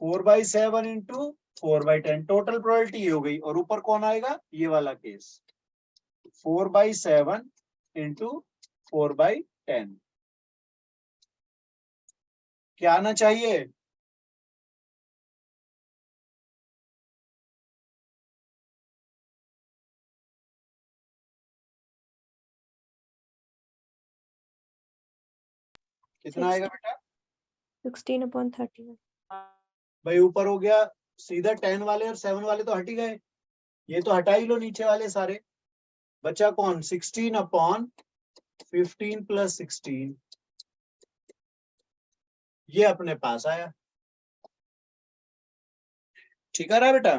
4/7 into 4/10। Total probability ये हो गई। और ऊपर कौन आएगा? ये वाला केस 4/7 इंटू 4/10। क्या आना चाहिए? कितना आएगा बेटा? 16/31। भाई ऊपर हो गया सीधा 10 वाले और 7 वाले तो हट ही गए, ये तो हटा ही लो नीचे वाले सारे। बचा कौन? 16/15 प्लस 16, ये अपने पास आया। ठीक है ना बेटा?